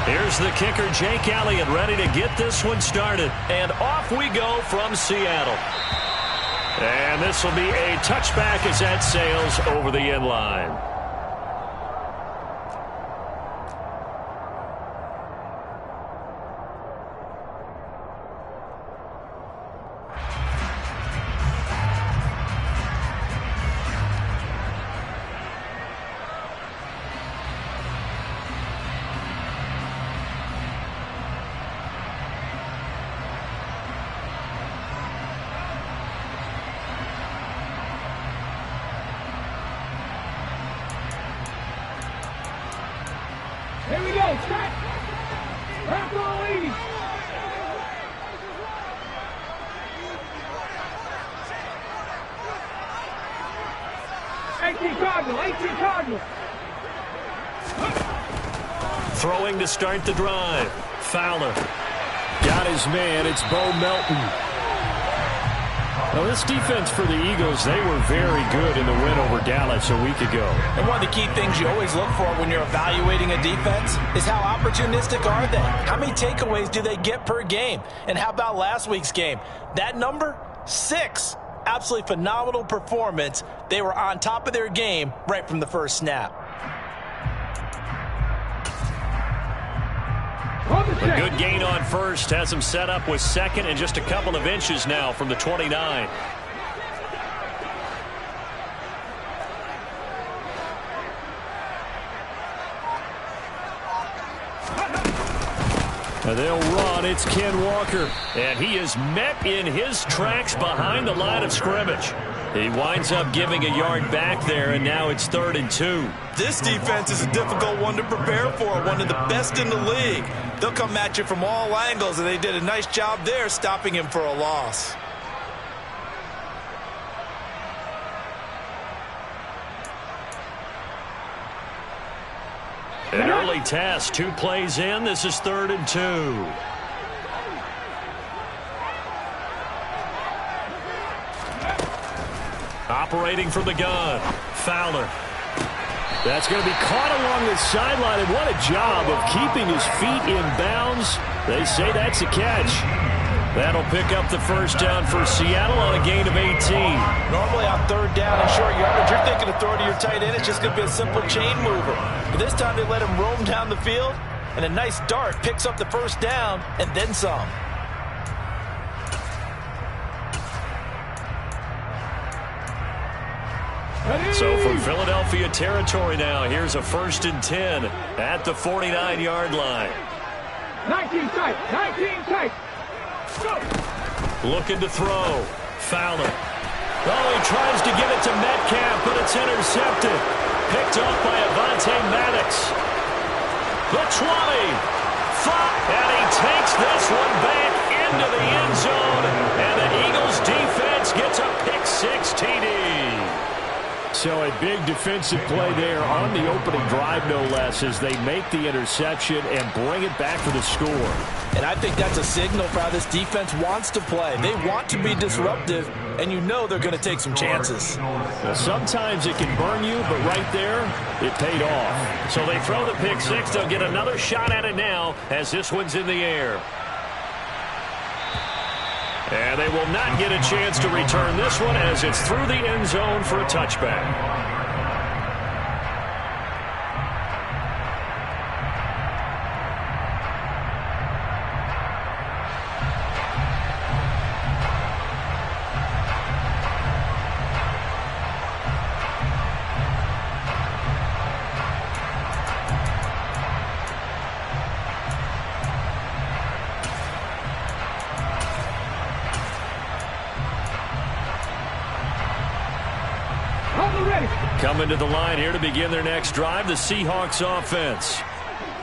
Here's the kicker, Jake Elliott, ready to get this one started. And off we go from Seattle. And this will be a touchback as that sails over the end line. Here we go, strike! Back on lead! 18 Cardinal, 18 Cardinal! Throwing to start the drive. Fowler. Got his man, it's Bo Melton. Now, this defense for the Eagles, they were very good in the win over Dallas a week ago. And one of the key things you always look for when you're evaluating a defense is how opportunistic are they? How many takeaways do they get per game? And how about last week's game? That number? 6. Absolutely phenomenal performance. They were on top of their game right from the first snap. A good gain on first. Has him set up with second and just a couple of inches now from the 29. And they'll run. It's Ken Walker. And he is met in his tracks behind the line of scrimmage. He winds up giving a yard back there, and now it's 3rd and 2. This defense is a difficult one to prepare for, one of the best in the league. They'll come at you from all angles, and they did a nice job there stopping him for a loss. An early test, 2 plays in. This is 3rd and 2. Operating from the gun. Fowler. That's going to be caught along the sideline, and what a job of keeping his feet in bounds. They say that's a catch. That'll pick up the first down for Seattle on a gain of 18. Normally on 3rd down and short yardage, you're thinking of throw to your tight end. It's just going to be a simple chain mover. But this time they let him roam down the field, and a nice dart picks up the first down and then some. So from Philadelphia territory now, here's a 1st and 10 at the 49-yard line. 19 tight, 19 tight. Go. Looking to throw. Fowler. Oh, he tries to get it to Metcalf, but it's intercepted. Picked up by Avonte Maddox. The 20. And he takes this one back into the end zone. And the Eagles defense gets a pick-6 TD. So a big defensive play there on the opening drive, no less, as they make the interception and bring it back for the score. And I think that's a signal for how this defense wants to play. They want to be disruptive, and you know they're going to take some chances. Well, sometimes it can burn you, but right there, it paid off. So they throw the pick-6. They'll get another shot at it now as this one's in the air. And they will not get a chance to return this one as it's through the end zone for a touchback. Coming to the line here to begin their next drive, the Seahawks offense.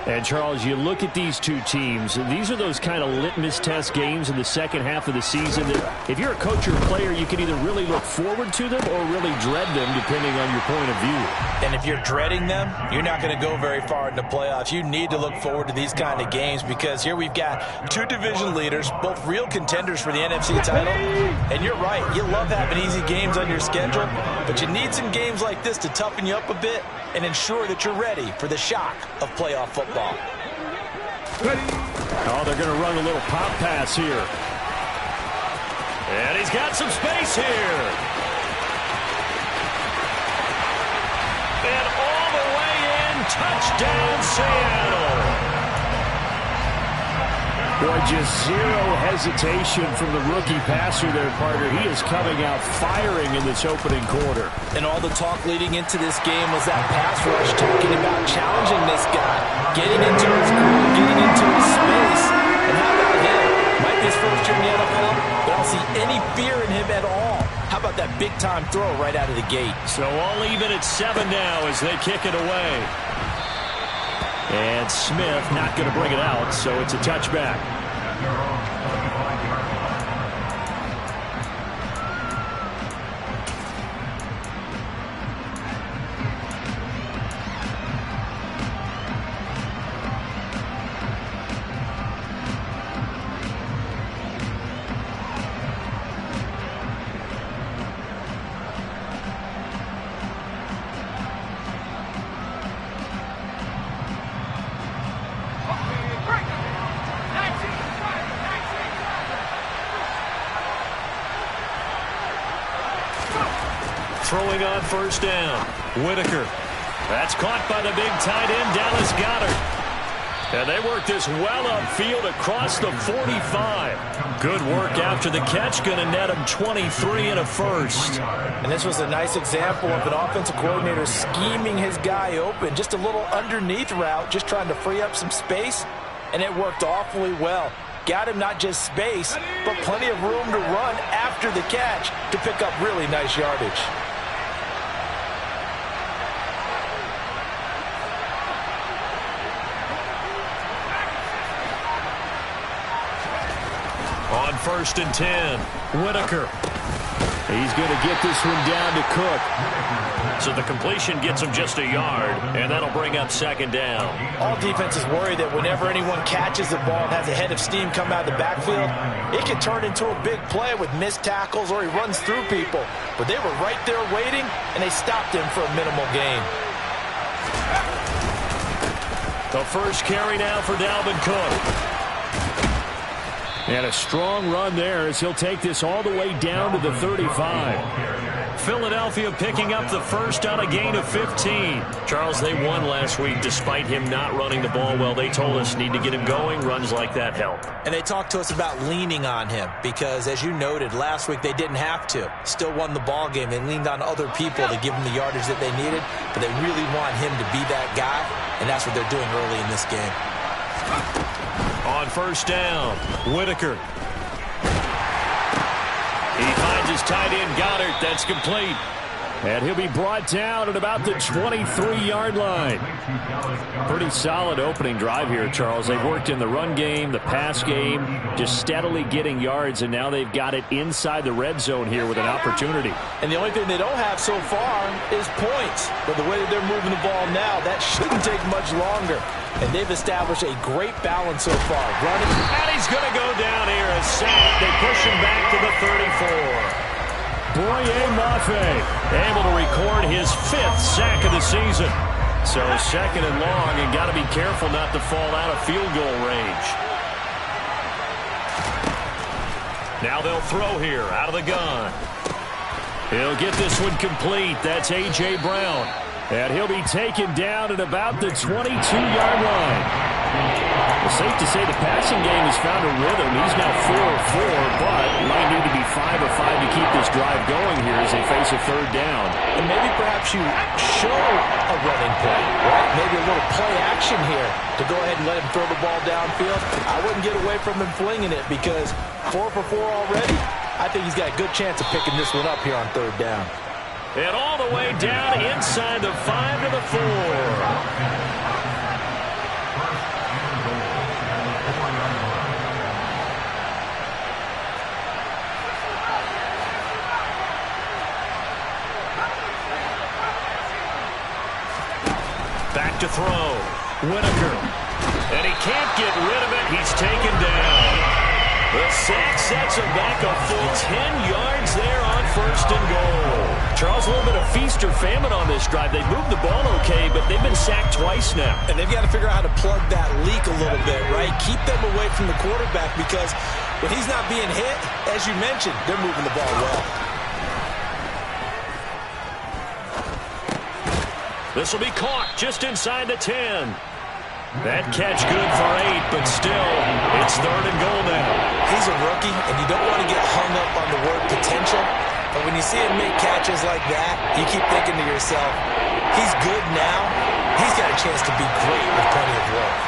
And, Charles, you look at these two teams, these are those kind of litmus test games in the second half of the season that if you're a coach or a player, you can either really look forward to them or really dread them, depending on your point of view. And if you're dreading them, you're not going to go very far in the playoffs. You need to look forward to these kind of games because here we've got two division leaders, both real contenders for the NFC title. And you're right, you love having easy games on your schedule, but you need some games like this to toughen you up a bit and ensure that you're ready for the shock of playoff football. Oh, they're going to run a little pop pass here. And he's got some space here. And all the way in, touchdown Seattle. Boy, just zero hesitation from the rookie passer there, partner. He is coming out firing in this opening quarter. And all the talk leading into this game was that pass rush, talking about challenging this guy, getting into his groove, getting into his space. And how about him? Might be his first year in the NFL, but I don't see any fear in him at all. How about that big-time throw right out of the gate? So all even at 7 now as they kick it away. And Smith not going to bring it out, so it's a touchback. Throwing on first down. Whitaker. That's caught by the big tight end, Dallas Goedert. And they work this well upfield across the 45. Good work after the catch. Going to net him 23 and a first. And this was a nice example of an offensive coordinator scheming his guy open. Just a little underneath route, just trying to free up some space. And it worked awfully well. Got him not just space, but plenty of room to run after the catch to pick up really nice yardage. On 1st and 10, Whitaker. He's going to get this one down to Cook. So the completion gets him just a yard, and that'll bring up 2nd down. All defenses worry that whenever anyone catches the ball and has a head of steam come out of the backfield, it can turn into a big play with missed tackles or he runs through people. But they were right there waiting, and they stopped him for a minimal gain. The first carry now for Dalvin Cook. And a strong run there as he'll take this all the way down to the 35. Philadelphia picking up the first on a gain of 15. Charles, they won last week despite him not running the ball well. They told us need to get him going. Runs like that help. And they talked to us about leaning on him because, as you noted, last week they didn't have to. Still won the ball game. They leaned on other people to give them the yardage that they needed, but they really want him to be that guy, and that's what they're doing early in this game. On first down, Whitaker. He finds his tight end, Goedert. That's complete. And he'll be brought down at about the 23-yard line. Pretty solid opening drive here, Charles. They've worked in the run game, the pass game, just steadily getting yards, and now they've got it inside the red zone here with an opportunity. And the only thing they don't have so far is points. But the way that they're moving the ball now, that shouldn't take much longer. And they've established a great balance so far. Running. And he's going to go down here. A sack. They push him back to the 34. Boye Mafe able to record his 5th sack of the season. So 2nd and long, and got to be careful not to fall out of field goal range. Now they'll throw here out of the gun. He'll get this one complete. That's A.J. Brown. And he'll be taken down at about the 22-yard line. It's safe to say the passing game has found a rhythm. He's now 4 of 4, but might need to be 5 of 5 to keep this drive going here as they face a 3rd down. And maybe perhaps you show a running play, right? Maybe a little play action here to go ahead and let him throw the ball downfield. I wouldn't get away from him flinging it because 4 for 4 already. I think he's got a good chance of picking this one up here on 3rd down. And all the way down inside the 5 to the 4. Back to throw. Whitaker. And he can't get rid of it. He's taken down. The sack sets him back a full 10 yards there on 1st and goal. Charles, a little bit of feast or famine on this drive. They moved the ball okay, but they've been sacked twice now. And they've got to figure out how to plug that leak a little bit, right? Keep them away from the quarterback because when he's not being hit, as you mentioned, they're moving the ball well. This will be caught just inside the 10. That catch good for 8, but still, it's 3rd and goal now. He's a rookie, and you don't want to get hung up on the word potential. But when you see him make catches like that, you keep thinking to yourself, he's good now. He's got a chance to be great with plenty of work.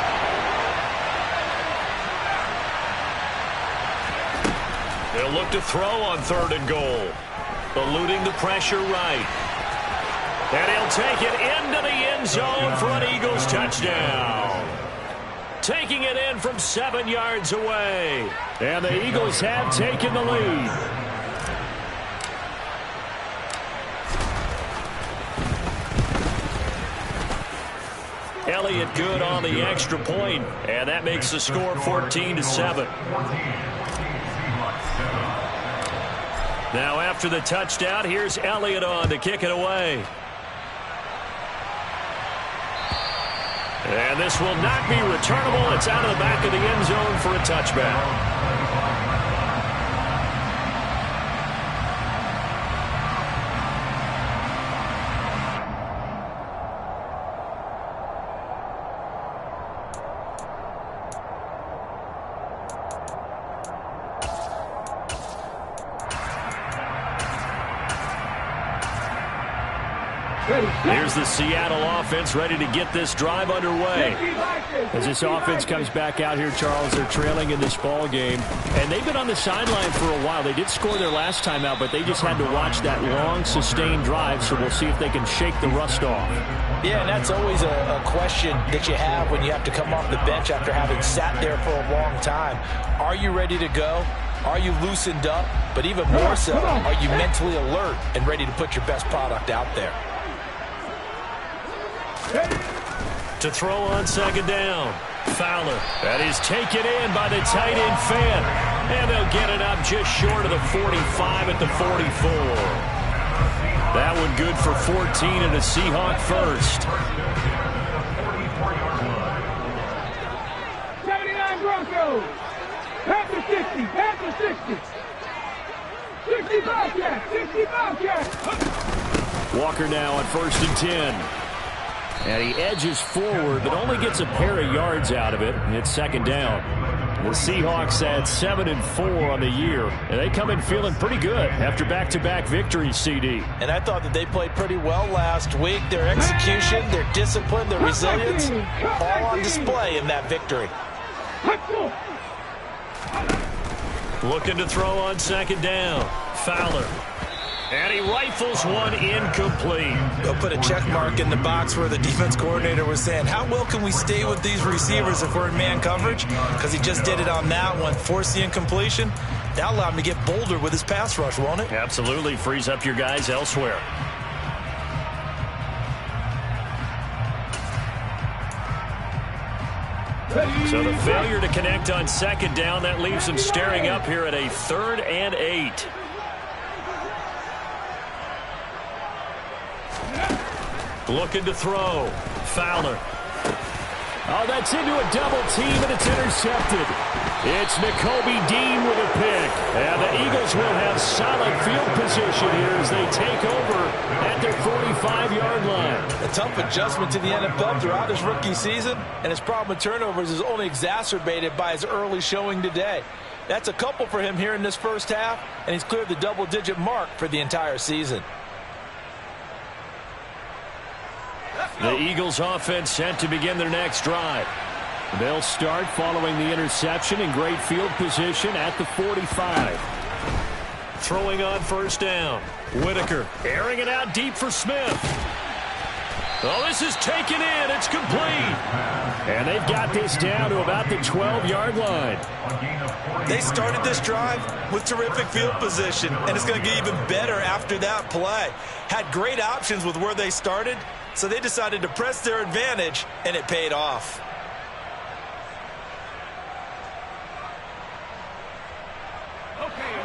They'll look to throw on 3rd and goal. Eluding the pressure right. And he'll take it into the end zone for an Eagles touchdown. Taking it in from 7 yards away. And the Eagles have taken the lead. Elliott good on the extra point, and that makes the score 14-7. Now after the touchdown, here's Elliott on to kick it away. And this will not be returnable. It's out of the back of the end zone for a touchback. Here's the Seattle offense ready to get this drive underway. As this offense comes back out here, Charles, they're trailing in this ball game. And they've been on the sideline for a while. They did score their last time out, but they just had to watch that long, sustained drive, so we'll see if they can shake the rust off. Yeah, and that's always a question that you have when you have to come off the bench after having sat there for a long time. Are you ready to go? Are you loosened up? But even more so, are you mentally alert and ready to put your best product out there? To throw on 2nd down. Fowler. That is taken in by the tight end Fant. And they'll get it up just short of the 45 at the 44. That one good for 14 and a Seahawk first. 79 Broncos. Panther 60. Panther 60. 60 Bobcats. 60 Bobcats. Walker now on 1st and 10. And he edges forward, but only gets a pair of yards out of it. And it's 2nd down. The Seahawks at 7-4 on the year. And they come in feeling pretty good after back-to-back victories, CD. And I thought that they played pretty well last week. Their execution, their discipline, their resilience, all on display in that victory. Looking to throw on 2nd down. Fowler. And he rifles one incomplete. They'll put a check mark in the box where the defense coordinator was saying, how well can we stay with these receivers if we're in man coverage? Because he just did it on that one, forced the incompletion. That'll allow him to get bolder with his pass rush, won't it? Absolutely. Frees up your guys elsewhere. So the failure to connect on 2nd down, that leaves them staring up here at a 3rd and 8. Looking to throw. Fowler. Oh, that's into a double team, and it's intercepted. It's Nakobe Dean with a pick. And the Eagles will have solid field position here as they take over at their 45-yard line. A tough adjustment to the NFL throughout his rookie season, and his problem with turnovers is only exacerbated by his early showing today. That's a couple for him here in this first half, and he's cleared the double-digit mark for the entire season. The Eagles offense set to begin their next drive. They'll start following the interception in great field position at the 45. Throwing on 1st down. Whitaker airing it out deep for Smith. Oh, this is taken in. It's complete. And they've got this down to about the 12-yard line. They started this drive with terrific field position, and it's going to get even better after that play. Had great options with where they started, so they decided to press their advantage, and it paid off.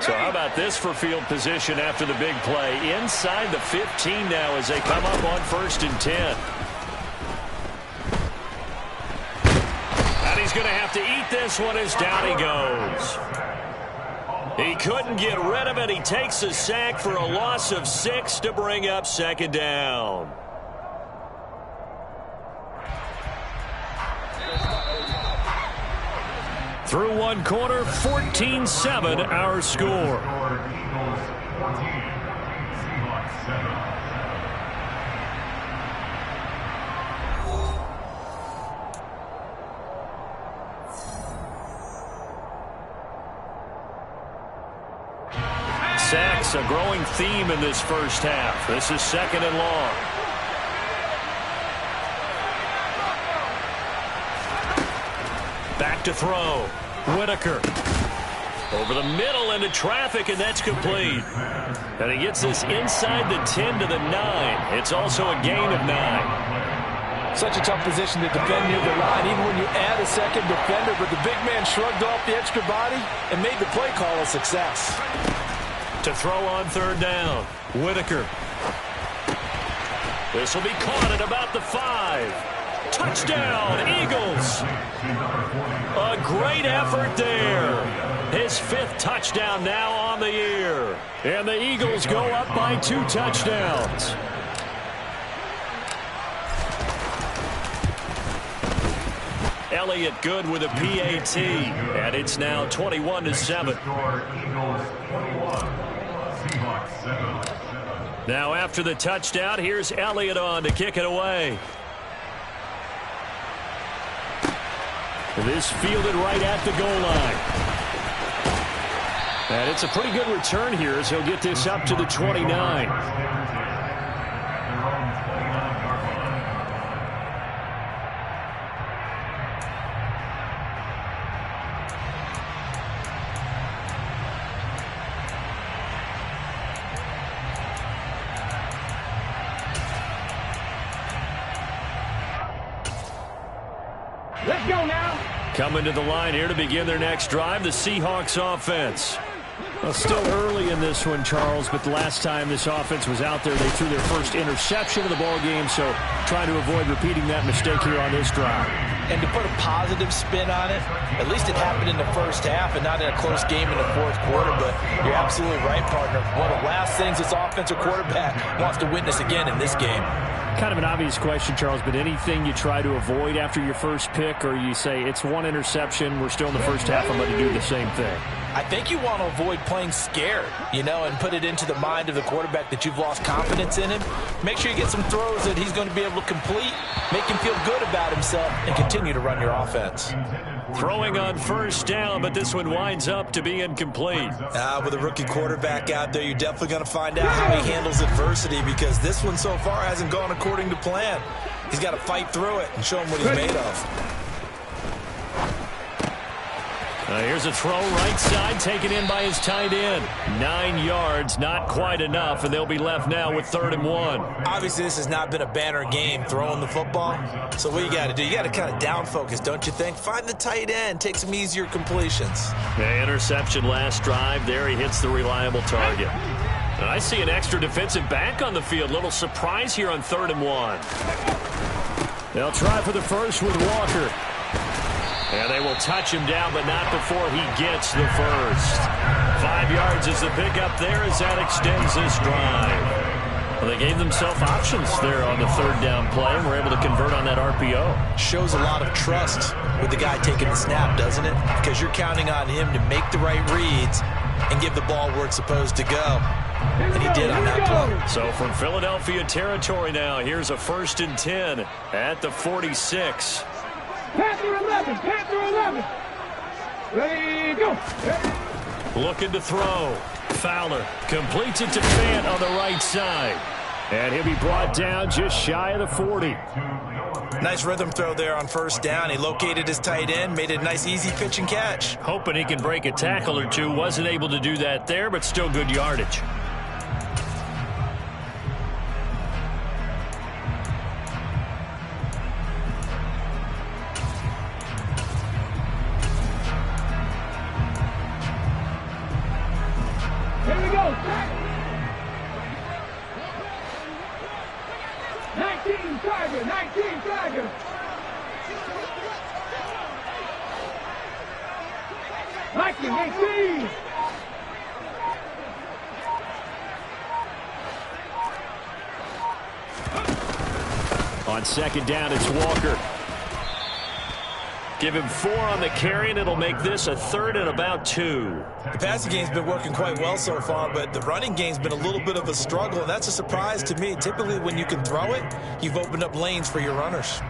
So how about this for field position after the big play? Inside the 15 now as they come up on 1st and 10. going to have to eat this one as down he goes. He couldn't get rid of it. He takes a sack for a loss of 6 to bring up second down. Through one quarter, 14-7 our score. Sacks, a growing theme in this first half. This is 2nd and long. Back to throw. Whitaker. Over the middle into traffic, and that's complete. And he gets this inside the 10 to the 9. It's also a gain of 9. Such a tough position to defend near the line, even when you add a second defender. But the big man shrugged off the extra body and made the play call a success. To throw on 3rd down. Whitaker. This will be caught at about the 5. Touchdown, Eagles. A great effort there. His 5th touchdown now on the year. And the Eagles go up by 2 touchdowns. Elliott good with a PAT. And it's now 21-7. Now after the touchdown, here's Elliott on to kick it away. This fielded right at the goal line. And it's a pretty good return here as he'll get this up to the 29. Let's go now. Coming to the line here to begin their next drive, the Seahawks offense. Well, still early in this one, Charles, but the last time this offense was out there, they threw their first interception of the ball game, so trying to avoid repeating that mistake here on this drive. And to put a positive spin on it, at least it happened in the first half and not in a close game in the 4th quarter, but you're absolutely right, partner. One of the last things this offensive quarterback wants to witness again in this game. Kind of an obvious question, Charles, but anything you try to avoid after your first pick, or you say it's one interception, we're still in the first half, I'm going to do the same thing? I think you want to avoid playing scared, and put it into the mind of the quarterback that you've lost confidence in him. Make sure you get some throws that he's going to be able to complete, make him feel good about himself, and continue to run your offense. Throwing on 1st down, but this one winds up to be incomplete. With a rookie quarterback out there, you're definitely going to find out how he handles adversity, because this one so far hasn't gone according to plan. He's got to fight through it and show him what he's made of. Here's a throw right side, taken in by his tight end. 9 yards, not quite enough, and they'll be left now with 3rd and 1. Obviously, this has not been a banner game throwing the football. So what you got to do, you got to kind of down focus, don't you think? Find the tight end, take some easier completions. The interception last drive. There he hits the reliable target. And I see an extra defensive back on the field. Little surprise here on 3rd and 1. They'll try for the first with Walker. And they will touch him down, but not before he gets the first. 5 yards is the pickup there as that extends this drive. Well, they gave themselves options there on the 3rd down play and were able to convert on that RPO. Shows a lot of trust with the guy taking the snap, doesn't it? Because you're counting on him to make the right reads and give the ball where it's supposed to go. And he did on that play. So from Philadelphia territory now, here's a 1st and 10 at the 46. Panther 11, Panther 11. Ready, go. Looking to throw. Fowler completes it to Fant on the right side. And he'll be brought down just shy of the 40. Nice rhythm throw there on 1st down. He located his tight end, made it a nice easy pitch and catch. Hoping he can break a tackle or two. Wasn't able to do that there, but still good yardage. Here we go. 19 Tiger, 19 Tiger. 18. On second down, it's Walker. Give him 4 on the carry, and it'll make this a 3rd and about 2. The passing game's been working quite well so far, but the running game's been a little bit of a struggle, and that's a surprise to me. Typically, when you can throw it, you've opened up lanes for your runners.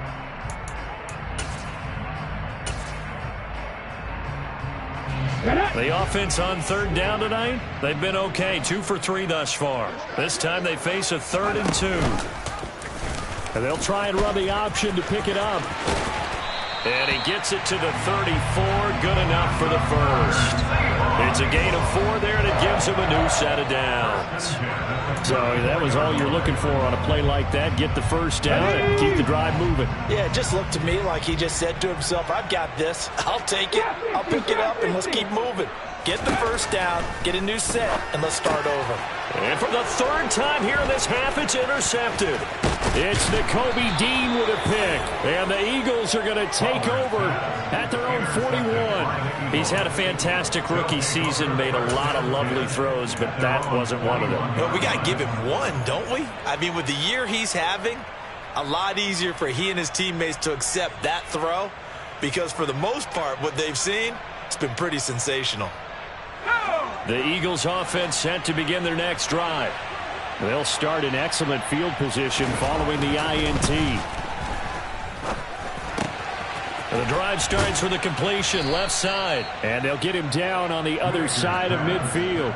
The offense on 3rd down tonight, they've been okay, 2 for 3 thus far. This time they face a 3rd and 2. And they'll try and run the option to pick it up. And he gets it to the 34, good enough for the first. It's a gain of 4 there, and it gives him a new set of downs. So that was all you're looking for on a play like that. Get the first down and keep the drive moving. Yeah, it just looked to me like he just said to himself, I've got this. I'll take it. I'll pick it up, and let's keep moving. Get the first down, get a new set, and let's start over. And for the 3rd time here in this half, it's intercepted. It's Nakobe Dean with a pick. And the Eagles are going to take over at their own 41. He's had a fantastic rookie season, made a lot of lovely throws, but that wasn't one of them. Well, we got to give him one, don't we? I mean, with the year he's having, a lot easier for he and his teammates to accept that throw, because for the most part, what they've seen, it's been pretty sensational. The Eagles offense set to begin their next drive. They'll start in excellent field position following the INT. The drive starts with a completion left side. And they'll get him down on the other side of midfield.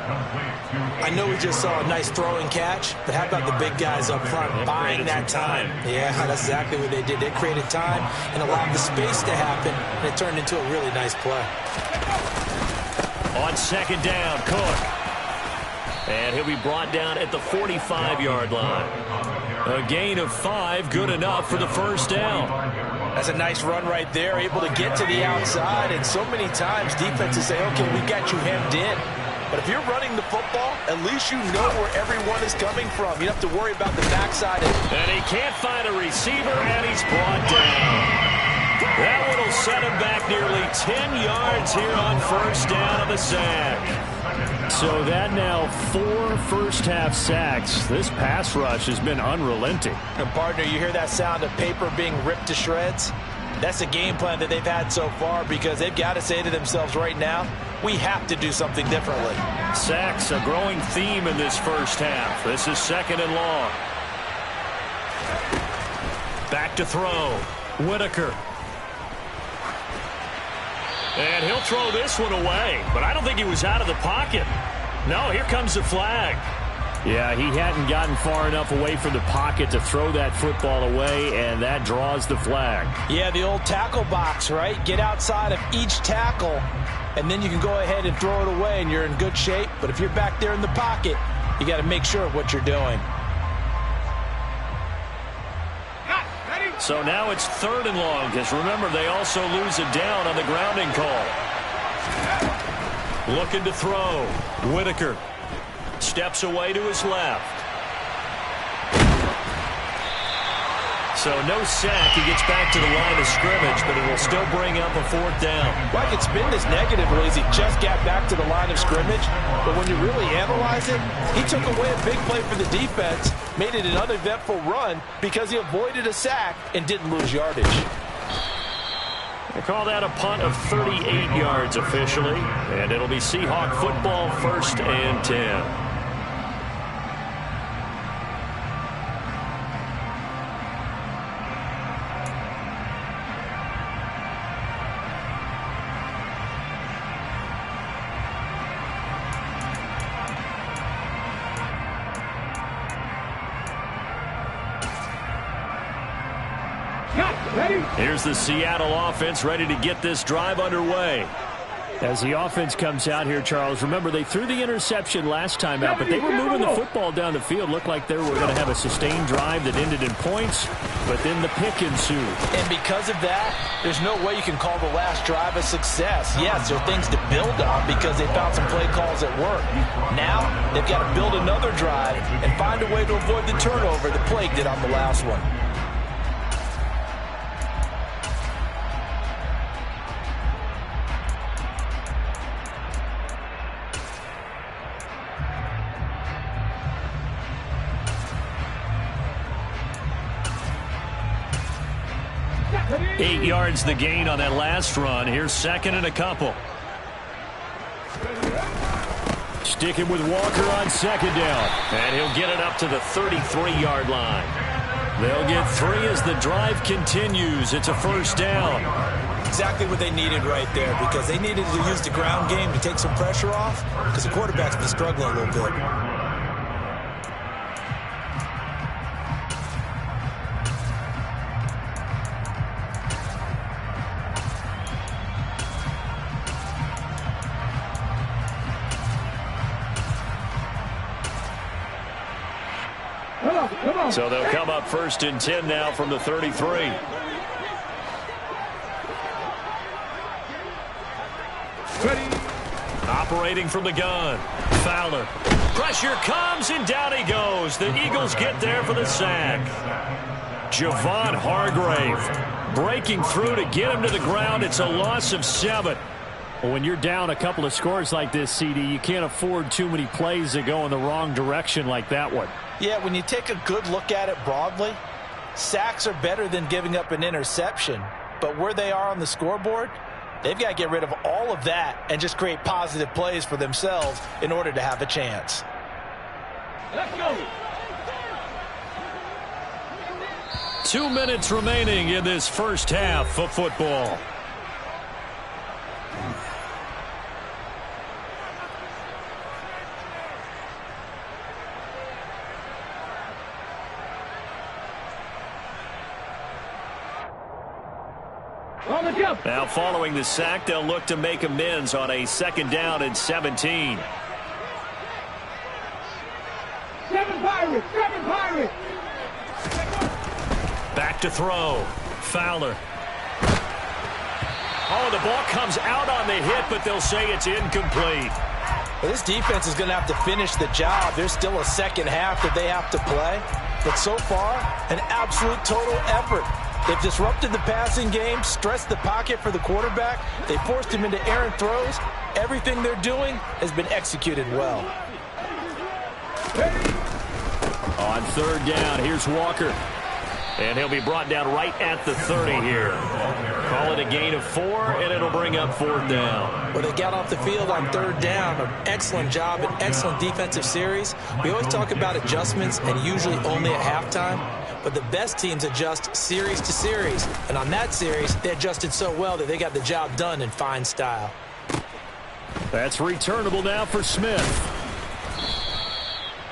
I know we just saw a nice throwing catch, but how about the big guys up front buying that time? Yeah, that's exactly what they did. They created time and allowed the space to happen, and it turned into a really nice play. On second down, Cook. And he'll be brought down at the 45-yard line. A gain of 5, good enough for the first down. That's a nice run right there, able to get to the outside. And so many times defenses say, okay, we got you hemmed in. But if you're running the football, at least you know where everyone is coming from. You don't have to worry about the backside. And he can't find a receiver, and he's brought down. That one will set him back nearly 10 yards here on first down of the sack. So that now 4 first-half sacks. This pass rush has been unrelenting. And partner, you hear that sound of paper being ripped to shreds? That's the game plan that they've had so far, because they've got to say to themselves right now, we have to do something differently. Sacks, a growing theme in this first half. This is 2nd and long. Back to throw. Whitaker. And he'll throw this one away, but I don't think he was out of the pocket. No, here comes the flag. Yeah, he hadn't gotten far enough away from the pocket to throw that football away, and that draws the flag. Yeah, the old tackle box, right? Get outside of each tackle, and then you can go ahead and throw it away, and you're in good shape. But if you're back there in the pocket, you got to make sure of what you're doing. So now it's 3rd and long, because remember, they also lose it down on the grounding call. Looking to throw. Whitaker steps away to his left. So no sack. He gets back to the line of scrimmage, but it will still bring up a 4th down. Well, I could spin this negatively as he just got back to the line of scrimmage. But when you really analyze it, he took away a big play for the defense, made it an uneventful run because he avoided a sack and didn't lose yardage. They call that a punt of 38 yards officially, and it'll be Seahawk football, 1st and 10. Here's the Seattle offense ready to get this drive underway. As the offense comes out here, Charles, remember they threw the interception last time out, but they were moving the football down the field. Looked like they were going to have a sustained drive that ended in points, but then the pick ensued. And because of that, there's no way you can call the last drive a success. Yes, there are things to build on because they found some play calls that work. Now, they've got to build another drive and find a way to avoid the turnover that plagued it on the last one. 8 yards the gain on that last run. Here's second and a couple. Sticking with Walker on second down. And he'll get it up to the 33-yard line. They'll get 3 as the drive continues. It's a first down. Exactly what they needed right there, because they needed to use the ground game to take some pressure off, because the quarterback's been struggling a little bit. So they'll come up first and 10 now from the 33. Operating from the gun. Fowler. Pressure comes, and down he goes. The Eagles get there for the sack. Javon Hargrave breaking through to get him to the ground. It's a loss of 7. Well, when you're down a couple of scores like this, CD, you can't afford too many plays that go in the wrong direction like that one. Yeah, when you take a good look at it broadly, sacks are better than giving up an interception. But where they are on the scoreboard, they've got to get rid of all of that and just create positive plays for themselves in order to have a chance. Let's go. 2 minutes remaining in this first half of football. Now following the sack, they'll look to make amends on a second down and 17. 7 Pirates! 7 Pirates! Back to throw. Fowler. Oh, the ball comes out on the hit, but they'll say it's incomplete. Well, this defense is going to have to finish the job. There's still a second half that they have to play. But so far, an absolute total effort. They've disrupted the passing game, stressed the pocket for the quarterback. They forced him into errant throws. Everything they're doing has been executed well. On third down, here's Walker. And he'll be brought down right at the 30 here. Call it a gain of 4, and it'll bring up fourth down. Well, they got off the field on third down. An excellent job, an excellent defensive series. We always talk about adjustments, and usually only at halftime. But the best teams adjust series to series. And on that series, they adjusted so well that they got the job done in fine style. That's returnable now for Smith.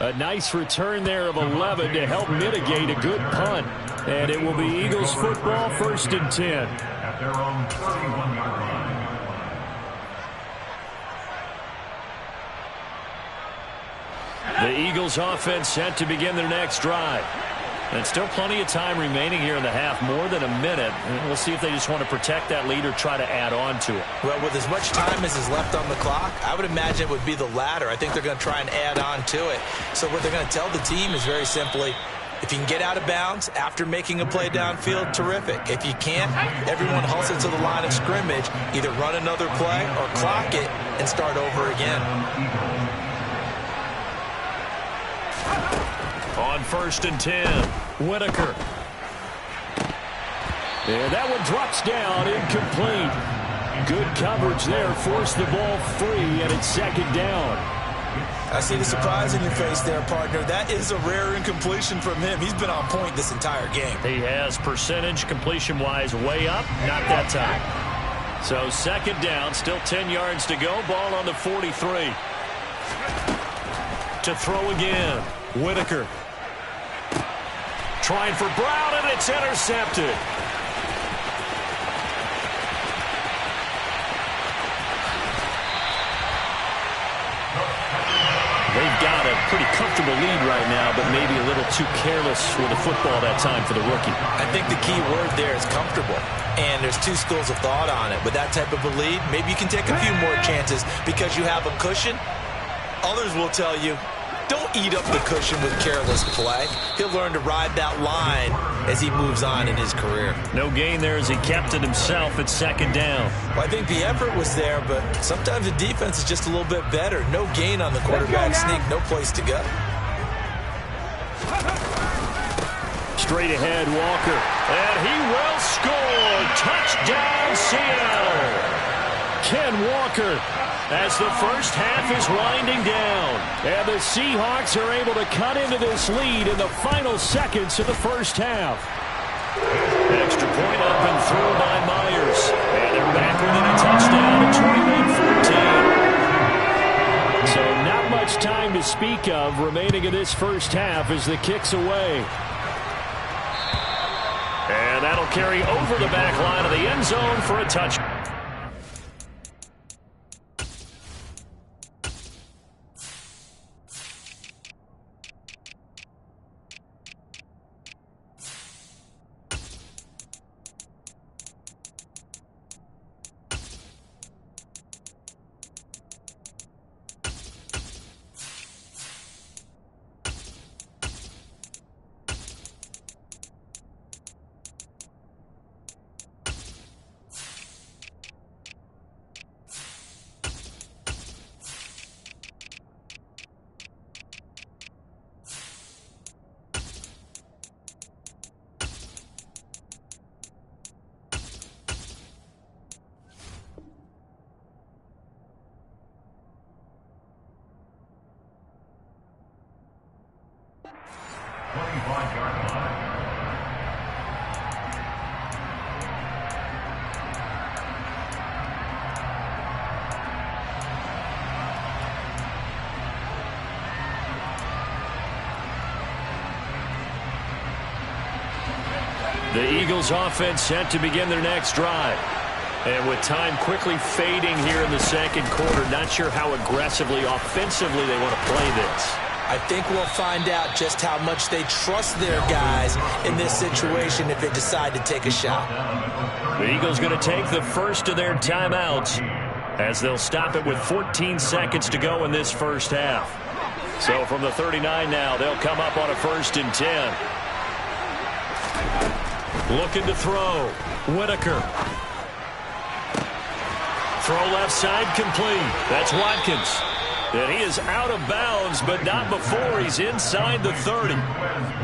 A nice return there of 11 to help mitigate a good punt. And it will be Eagles football, first and 10. At their own 31-yard line. The Eagles offense set to begin their next drive. And still plenty of time remaining here in the half, more than a minute. And we'll see if they just want to protect that lead or try to add on to it. Well, with as much time as is left on the clock, I would imagine it would be the latter. I think they're going to try and add on to it. So what they're going to tell the team is very simply, if you can get out of bounds after making a play downfield, terrific. If you can't, everyone hustle to the line of scrimmage, either run another play or clock it and start over again. On first and 10, Whitaker. Yeah, that one drops down, incomplete. Good coverage there, forced the ball free, and it's second down. I see the surprise in your face there, partner. That is a rare incompletion from him. He's been on point this entire game. He has percentage completion-wise way up, not that time. So second down, still 10 yards to go, ball on the 43. To throw again, Whitaker. Trying for Brown, and it's intercepted. They've got a pretty comfortable lead right now, but maybe a little too careless with the football that time for the rookie. I think the key word there is comfortable. And there's two schools of thought on it. With that type of a lead, maybe you can take a few more chances because you have a cushion. Others will tell you, don't eat up the cushion with careless play. He'll learn to ride that line as he moves on in his career. No gain there as he kept it himself at second down. Well, I think the effort was there, but sometimes the defense is just a little bit better. No gain on the quarterback sneak, no place to go. Straight ahead, Walker. And he will score. Seattle. Ken Walker, as the first half is winding down. And the Seahawks are able to cut into this lead in the final seconds of the first half. Extra point up and through by Myers. And they're back within a touchdown at 21-14. So not much time to speak of remaining in this first half as the kick's away. And that'll carry over the back line of the end zone for a touchdown. The Eagles offense set to begin their next drive. And with time quickly fading here in the second quarter, not sure how aggressively, offensively they want to play this. I think we'll find out just how much they trust their guys in this situation if they decide to take a shot. The Eagles going to take the first of their timeouts as they'll stop it with 14 seconds to go in this first half. So from the 39 now, they'll come up on a 1st and 10. Looking to throw. Whitaker. Throw left side complete. That's Watkins. And he is out of bounds, but not before he's inside the 30.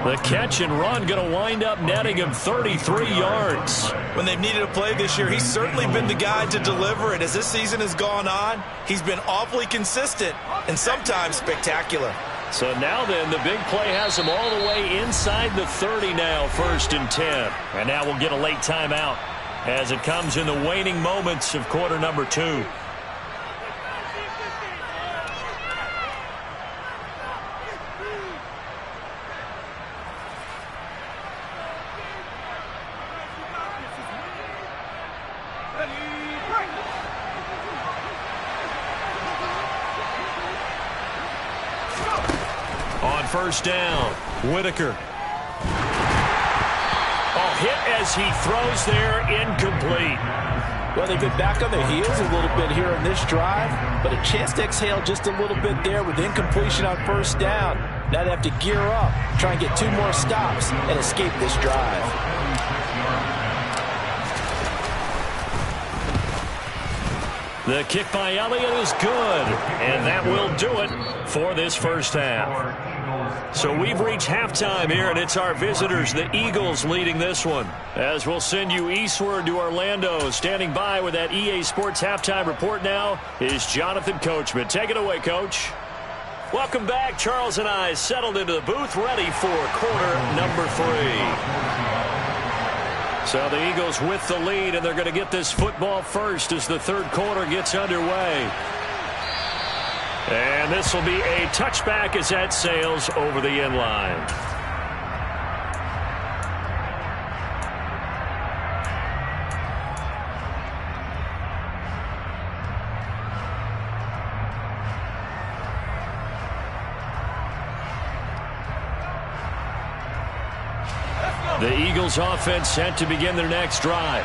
The catch and run going to wind up netting him 33 yards. When they've needed a play this year, he's certainly been the guy to deliver it. As this season has gone on, he's been awfully consistent and sometimes spectacular. So now then, the big play has him all the way inside the 30 now, 1st and 10. And now we'll get a late timeout as it comes in the waning moments of quarter number 2. On 1st down, Whitaker. Hit as he throws there, incomplete. Well, they've been back on their heels a little bit here on this drive, but a chance to exhale just a little bit there with incompletion on 1st down. Now they have to gear up, try and get 2 more stops, and escape this drive. The kick by Elliott is good, and that will do it for this first half. So we've reached halftime here, and it's our visitors, the Eagles, leading this one. As we'll send you eastward to Orlando. Standing by with that EA Sports halftime report now is Jonathan Coachman. Take it away, Coach. Welcome back. Charles and I settled into the booth, ready for quarter number 3. So the Eagles with the lead, and they're going to get this football first as the third quarter gets underway. And this will be a touchback as that sails over the end line. The Eagles offense set to begin their next drive.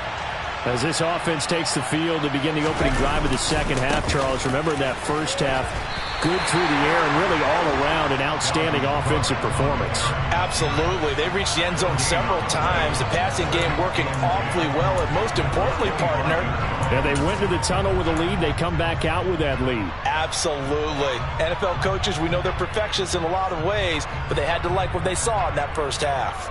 As this offense takes the field to begin the opening drive of the second half, Charles, remember in that first half, good through the air and really all around an outstanding offensive performance. Absolutely. They reached the end zone several times. The passing game working awfully well, and most importantly, partner. Yeah, they went to the tunnel with a lead. They come back out with that lead. Absolutely. NFL coaches, we know they're perfectionists in a lot of ways, but they had to like what they saw in that first half.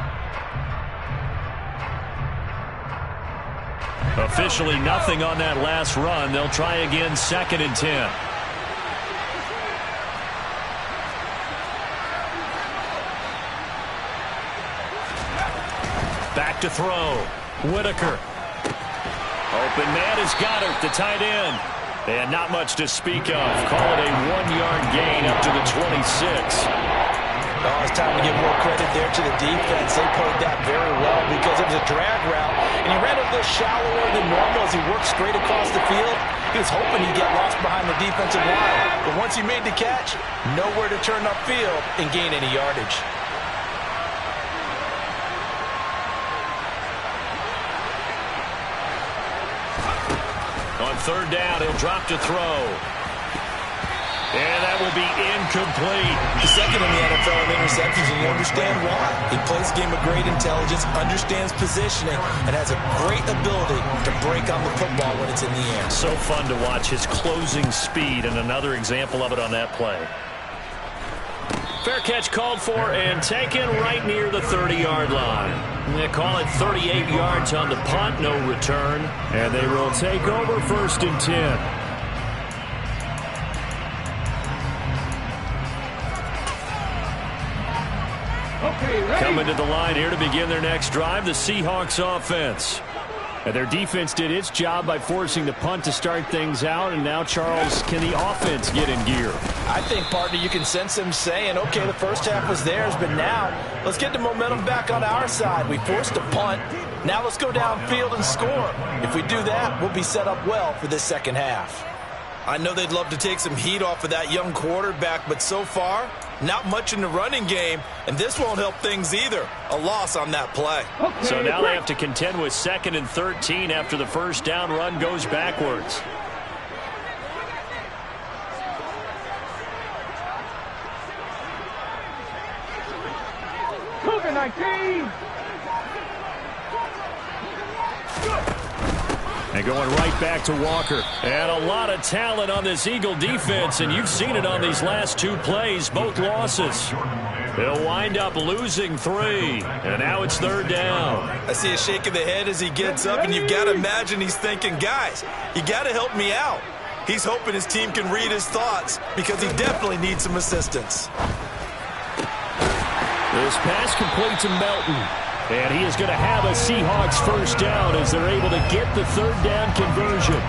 Officially nothing on that last run. They'll try again, 2nd and 10. Back to throw. Whitaker. Open man is Goddard, the tight end. And not much to speak of. Call it a 1-yard gain up to the 26. Oh, it's time to give more credit there to the defense. They played that very well because it was a drag route, and he ran a little shallower than normal as he worked straight across the field. He was hoping he'd get lost behind the defensive line. But once he made the catch, nowhere to turn upfield and gain any yardage. On 3rd down, he'll drop to throw. And that will be incomplete. He's second in the NFL in interceptions, and you understand why. He plays a game of great intelligence, understands positioning, and has a great ability to break on the football when it's in the air. So fun to watch his closing speed, and another example of it on that play. Fair catch called for and taken right near the 30-yard line. They call it 38 yards on the punt, no return. And they will take over 1st and 10. Coming to the line here to begin their next drive, the Seahawks offense. And their defense did its job by forcing the punt to start things out. And now, Charles, can the offense get in gear? I think, partner, you can sense him saying, okay, the first half was theirs, but now let's get the momentum back on our side. We forced a punt. Now let's go downfield and score. If we do that, we'll be set up well for this second half. I know they'd love to take some heat off of that young quarterback, but so far, not much in the running game, and this won't help things either. A loss on that play. So now they have to contend with 2nd and 13 after the first down run goes backwards. Cougar 19. And going right back to Walker. And a lot of talent on this Eagle defense, and you've seen it on these last 2 plays, both losses. They'll wind up losing 3, and now it's 3rd down. I see a shake of the head as he gets up, and you've got to imagine he's thinking, guys, you got to help me out. He's hoping his team can read his thoughts because he definitely needs some assistance. This pass complete to Melton. And he is going to have a Seahawks first down as they're able to get the 3rd down conversion.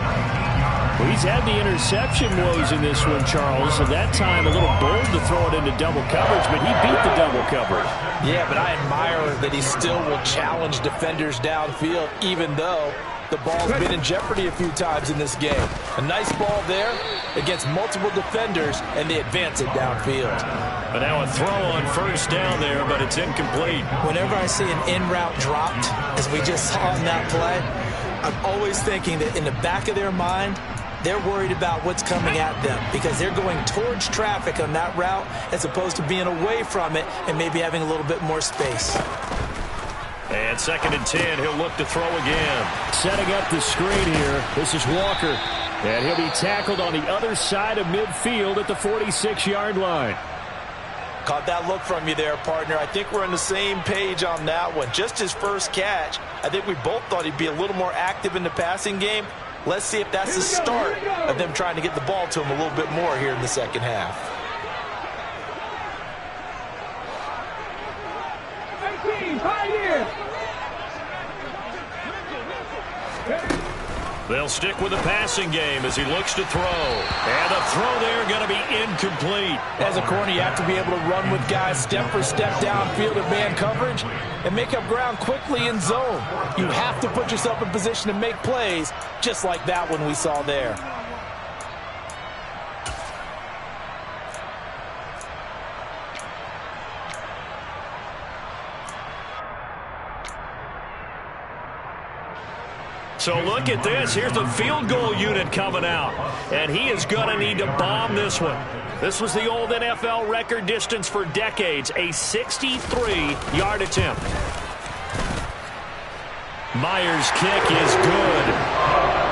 Well, he's had the interception woes in this one, Charles, and that time a little bold to throw it into double coverage, but he beat the double coverage. Yeah, but I admire that he still will challenge defenders downfield, even though the ball's been in jeopardy a few times in this game. A nice ball there against multiple defenders, and they advance it downfield. But now a throw on first down there, but it's incomplete. Whenever I see an in-route dropped, as we just saw in that play, I'm always thinking that in the back of their mind, they're worried about what's coming at them because they're going towards traffic on that route as opposed to being away from it and maybe having a little bit more space. And 2nd and 10, he'll look to throw again. Setting up the screen here, this is Walker. And he'll be tackled on the other side of midfield at the 46-yard line. Caught that look from you there, partner. I think we're on the same page on that one. Just his first catch, I think we both thought he'd be a little more active in the passing game. Let's see if that's the start of them trying to get the ball to him a little bit more here in the second half. 18, Pioneer. They'll stick with the passing game as he looks to throw. And the throw there going to be incomplete. As a corner, you have to be able to run with guys step for step downfield at man coverage and make up ground quickly in zone. You have to put yourself in position to make plays, just like that one we saw there. So look at this. Here's the field goal unit coming out. And he is going to need to bomb this one. This was the old NFL record distance for decades, a 63-yard attempt. Myers' kick is good.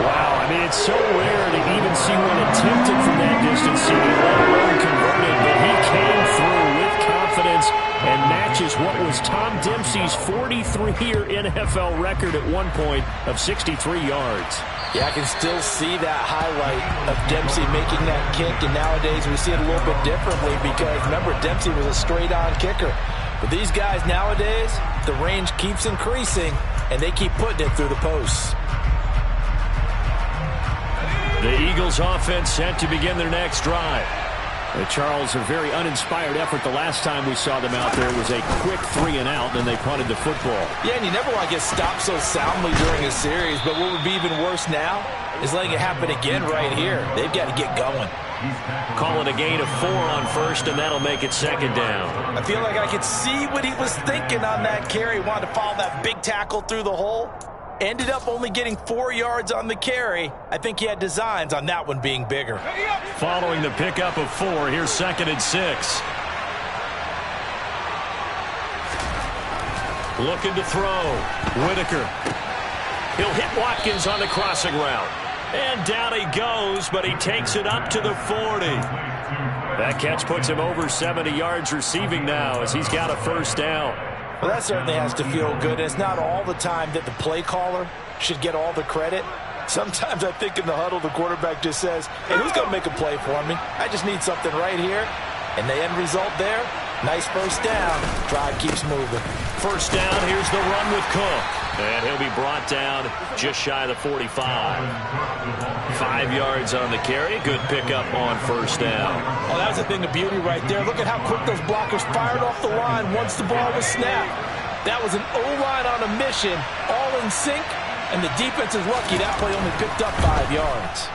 Wow, I mean, it's so rare to even see one attempted from that distance, let alone converted, but he came through with confidence confidence and matches what was Tom Dempsey's 43-year NFL record at one point of 63 yards. Yeah, I can still see that highlight of Dempsey making that kick, and nowadays we see it a little bit differently because, remember, Dempsey was a straight-on kicker. But these guys nowadays, the range keeps increasing, and they keep putting it through the posts. The Eagles offense set to begin their next drive. Charles, a very uninspired effort. The last time we saw them out there was a quick 3-and-out, and they punted the football. Yeah, and you never want to get stopped so soundly during a series, but what would be even worse now is letting it happen again right here. They've got to get going. Call it a gain of 4 on first, and that'll make it second down. I feel like I could see what he was thinking on that carry. He wanted to follow that big tackle through the hole. Ended up only getting 4 yards on the carry. I think he had designs on that one being bigger. Following the pickup of 4, here's 2nd and 6. Looking to throw. Whitaker. He'll hit Watkins on the crossing route. And down he goes, but he takes it up to the 40. That catch puts him over 70 yards receiving now as he's got a first down. Well, that certainly has to feel good. It's not all the time that the play caller should get all the credit. Sometimes I think in the huddle, the quarterback just says, hey, who's going to make a play for me? I just need something right here. And the end result there, nice first down. Drive keeps moving. First down, here's the run with Cook. And he'll be brought down just shy of the 45. 5 yards on the carry. Good pickup on first down. Oh, that was a thing of beauty right there. Look at how quick those blockers fired off the line once the ball was snapped. That was an O-line on a mission, all in sync, and the defense is lucky that play only picked up 5 yards.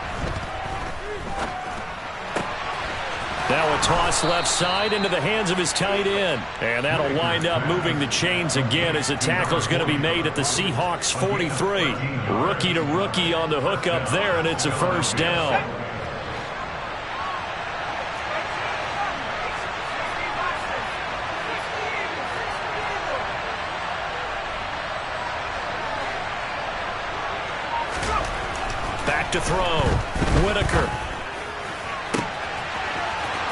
Now a toss left side into the hands of his tight end. And that'll wind up moving the chains again as the tackle's going to be made at the Seahawks 43. Rookie to rookie on the hook up there, and it's a first down. Back to throw. Whitaker.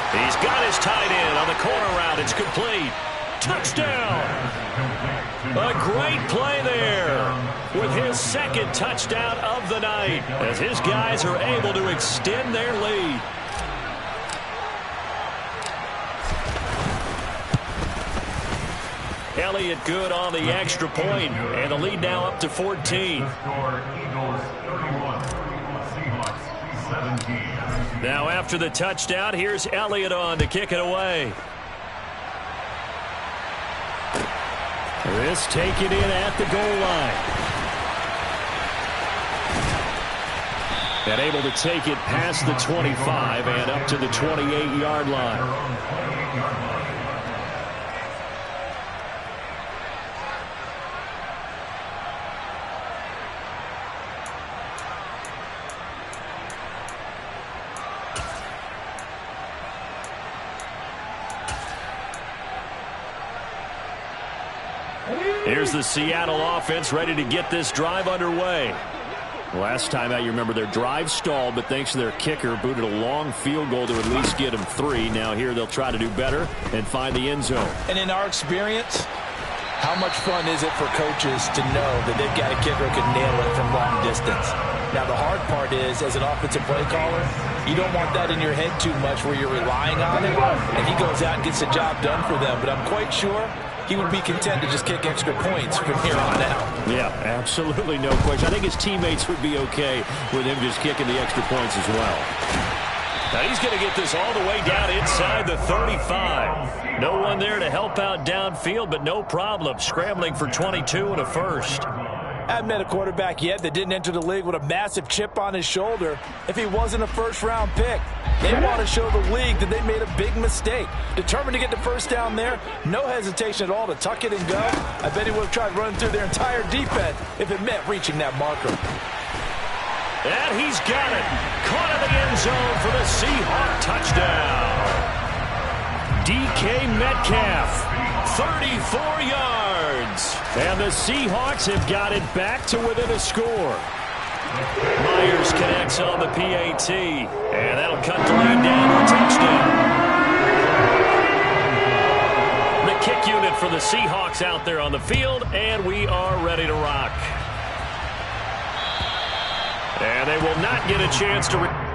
He's got his tight end on the corner route. It's complete. Touchdown. A great play there with his 2nd touchdown of the night as his guys are able to extend their lead. Elliott good on the extra point, and the lead now up to 14. Now after the touchdown, here's Elliott on to kick it away. This taken in at the goal line. And able to take it past the 25 and up to the 28-yard line. Here's the Seattle offense ready to get this drive underway. Last time out, you remember their drive stalled, but thanks to their kicker, booted a long field goal to at least get them 3. Now here they'll try to do better and find the end zone. And in our experience, how much fun is it for coaches to know that they've got a kicker who can nail it from long distance? Now the hard part is, as an offensive play caller, you don't want that in your head too much where you're relying on it, and he goes out and gets the job done for them. But I'm quite sure he would be content to just kick extra points from here on out. Yeah, absolutely no question. I think his teammates would be okay with him just kicking the extra points as well. Now he's going to get this all the way down inside the 35. No one there to help out downfield, but no problem. Scrambling for 22 and a first. I haven't met a quarterback yet that didn't enter the league with a massive chip on his shoulder if he wasn't a first-round pick. They want to show the league that they made a big mistake. Determined to get the first down there, no hesitation at all to tuck it and go. I bet he would have tried running through their entire defense if it meant reaching that marker. And he's got it. Caught in the end zone for the Seahawk touchdown. DK Metcalf, 34 yards. And the Seahawks have got it back to within a score. Myers connects on the PAT, and that'll cut the lead down to a touchdown. kick unit for the Seahawks out there on the field, and we are ready to rock. And they will not get a chance to...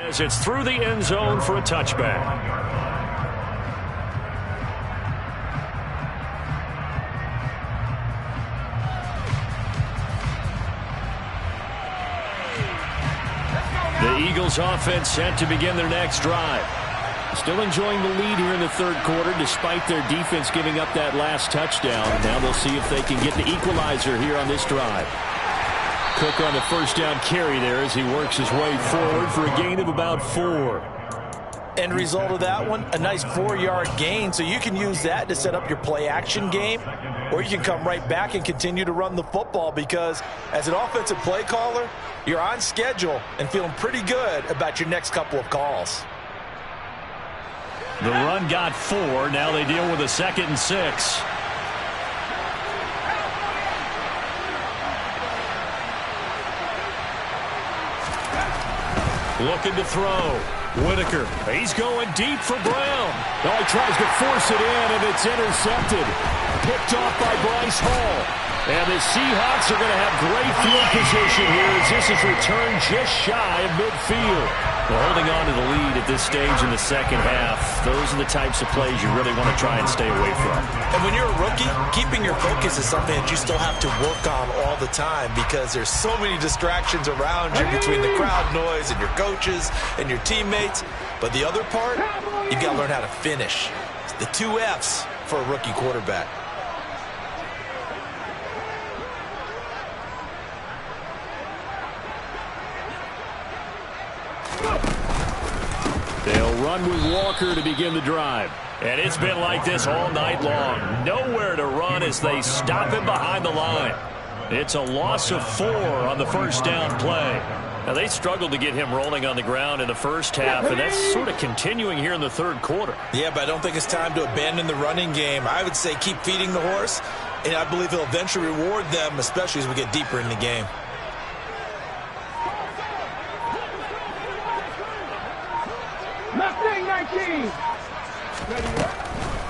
As it's through the end zone for a touchback. The Eagles offense set to begin their next drive. Still enjoying the lead here in the third quarter despite their defense giving up that last touchdown. Now they'll see if they can get the equalizer here on this drive. Cook on the first down carry there as he works his way forward for a gain of about 4. End result of that one, a nice 4-yard gain, so you can use that to set up your play-action game, or you can come right back and continue to run the football because as an offensive play caller, you're on schedule and feeling pretty good about your next couple of calls. The run got 4. Now they deal with a 2nd and 6. Looking to throw. Whitaker. He's going deep for Brown. Oh, he tries to force it in, and it's intercepted. Picked off by Bryce Hall. And the Seahawks are going to have great field position here as this is returned just shy of midfield. Well, holding on to the lead at this stage in the second half, those are the types of plays you really want to try and stay away from. And when you're a rookie, keeping your focus is something that you still have to work on all the time because there's so many distractions around you between the crowd noise and your coaches and your teammates. But the other part, you've got to learn how to finish. It's the 2 F's for a rookie quarterback. They'll run with Walker to begin the drive. And it's been like this all night long. Nowhere to run as they stop him behind the line. It's a loss of 4 on the first down play. Now, they struggled to get him rolling on the ground in the first half, and that's sort of continuing here in the third quarter. Yeah, but I don't think it's time to abandon the running game. I would say keep feeding the horse, and I believe he'll eventually reward them, especially as we get deeper in the game.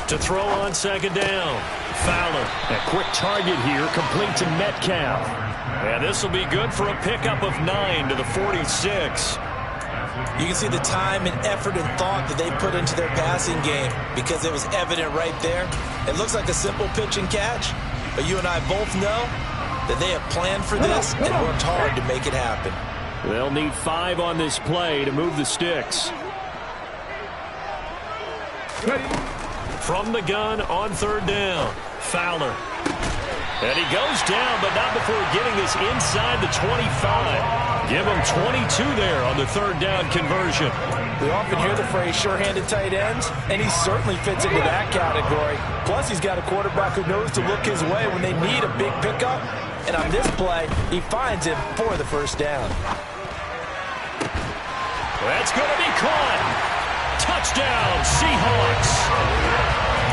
To throw on second down. Fowler. A quick target here, complete to Metcalf. And this will be good for a pickup of 9 to the 46. You can see the time and effort and thought that they put into their passing game because it was evident right there. It looks like a simple pitch and catch, but you and I both know that they have planned for this and worked hard to make it happen. They'll need 5 on this play to move the sticks. From the gun on third down. Fowler. And he goes down, but not before getting this inside the 25. Give him 22 there on the third down conversion. We often hear the phrase sure-handed tight ends, and he certainly fits into that category. Plus, he's got a quarterback who knows to look his way when they need a big pickup. And on this play, he finds him for the first down. That's going to be caught. Touchdown, Seahawks.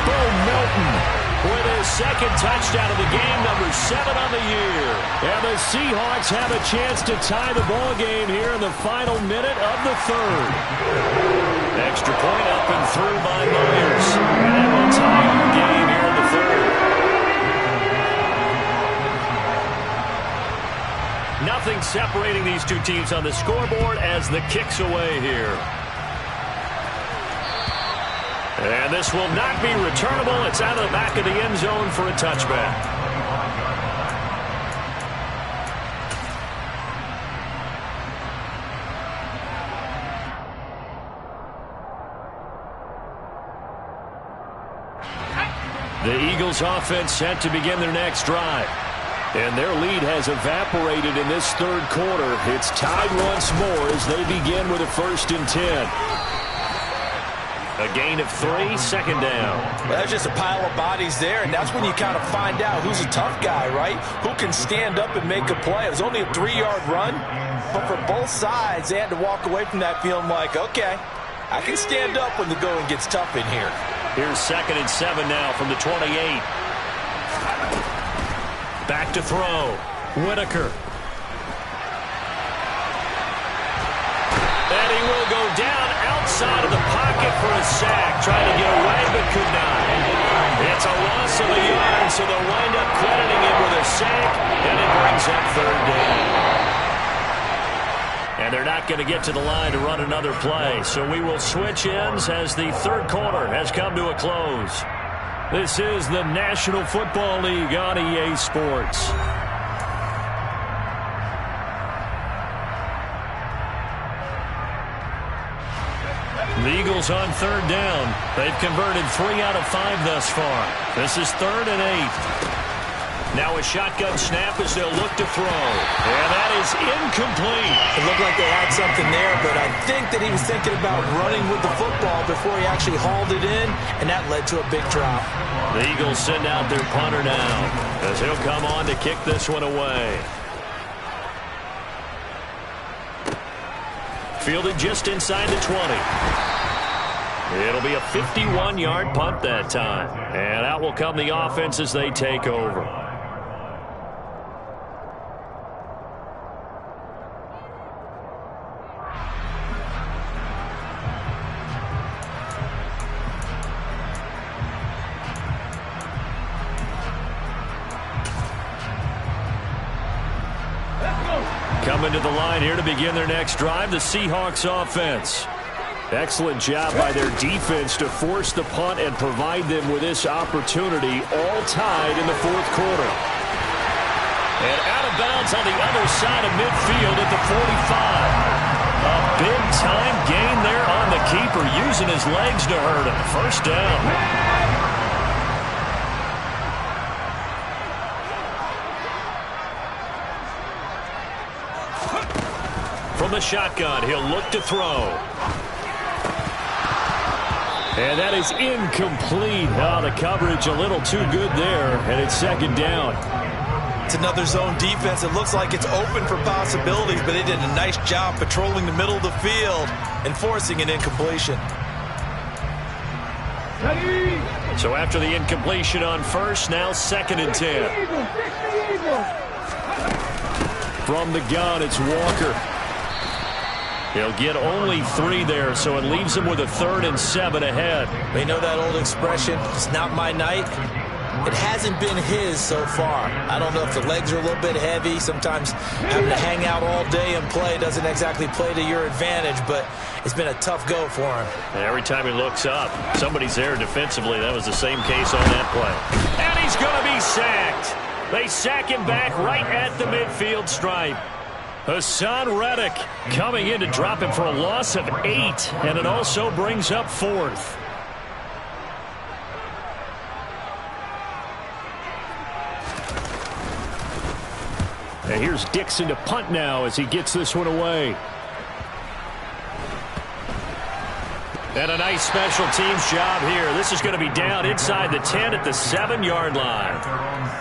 Bo Melton with his second touchdown of the game, number 7 on the year. And the Seahawks have a chance to tie the ball game here in the final minute of the third. Extra point up and through by Myers. And that will tie our game here in the third. Nothing separating these two teams on the scoreboard as the kick's away here. And this will not be returnable. It's out of the back of the end zone for a touchback. The Eagles offense set to begin their next drive. And their lead has evaporated in this third quarter. It's tied once more as they begin with a 1st and 10. A gain of 3, second down. Well, that's just a pile of bodies there, and that's when you kind of find out who's a tough guy, right? Who can stand up and make a play. It was only a 3-yard run, but for both sides, they had to walk away from that feeling like, okay, I can stand up when the going gets tough in here. Here's 2nd and 7 now from the 28. Back to throw. Whitaker. And he will go down outside of the pocket for a sack. Trying to get away, but could not. It's a loss of a yard, so they'll wind up crediting him with a sack, and it brings up 3rd down. And they're not going to get to the line to run another play. So we will switch ends as the third quarter has come to a close. This is the National Football League on EA Sports. The Eagles on 3rd down. They've converted 3 out of 5 thus far. This is 3rd and 8. Now a shotgun snap as they'll look to throw. And that is incomplete. It looked like they had something there, but I think that he was thinking about running with the football before he actually hauled it in, and that led to a big drop. The Eagles send out their punter now as he'll come on to kick this one away. Fielded just inside the 20. It'll be a 51-yard punt that time. And out will come the offense as they take over. Coming to the line here to begin their next drive, the Seahawks offense. Excellent job by their defense to force the punt and provide them with this opportunity, all tied in the 4th quarter. And out of bounds on the other side of midfield at the 45. A big-time gain there on the keeper, using his legs to hurt him. 1st down. From the shotgun, he'll look to throw. And that is incomplete. Oh, the coverage a little too good there, and it's 2nd down. It's another zone defense. It looks like it's open for possibilities, but they did a nice job patrolling the middle of the field and forcing an incompletion. So after the incompletion on 1st, now 2nd and 10. From the gun, it's Walker. He'll get only 3 there, so it leaves him with a 3rd and 7 ahead. We know that old expression, it's not my night. It hasn't been his so far. I don't know if the legs are a little bit heavy. Sometimes having to hang out all day and play doesn't exactly play to your advantage, but it's been a tough go for him. And every time he looks up, somebody's there defensively. That was the same case on that play. And he's going to be sacked. They sack him back right at the midfield stripe. Hassan Reddick coming in to drop him for a loss of 8, and it also brings up 4th. And here's Dixon to punt now as he gets this one away. And a nice special teams job here. This is going to be down inside the 10 at the 7-yard line.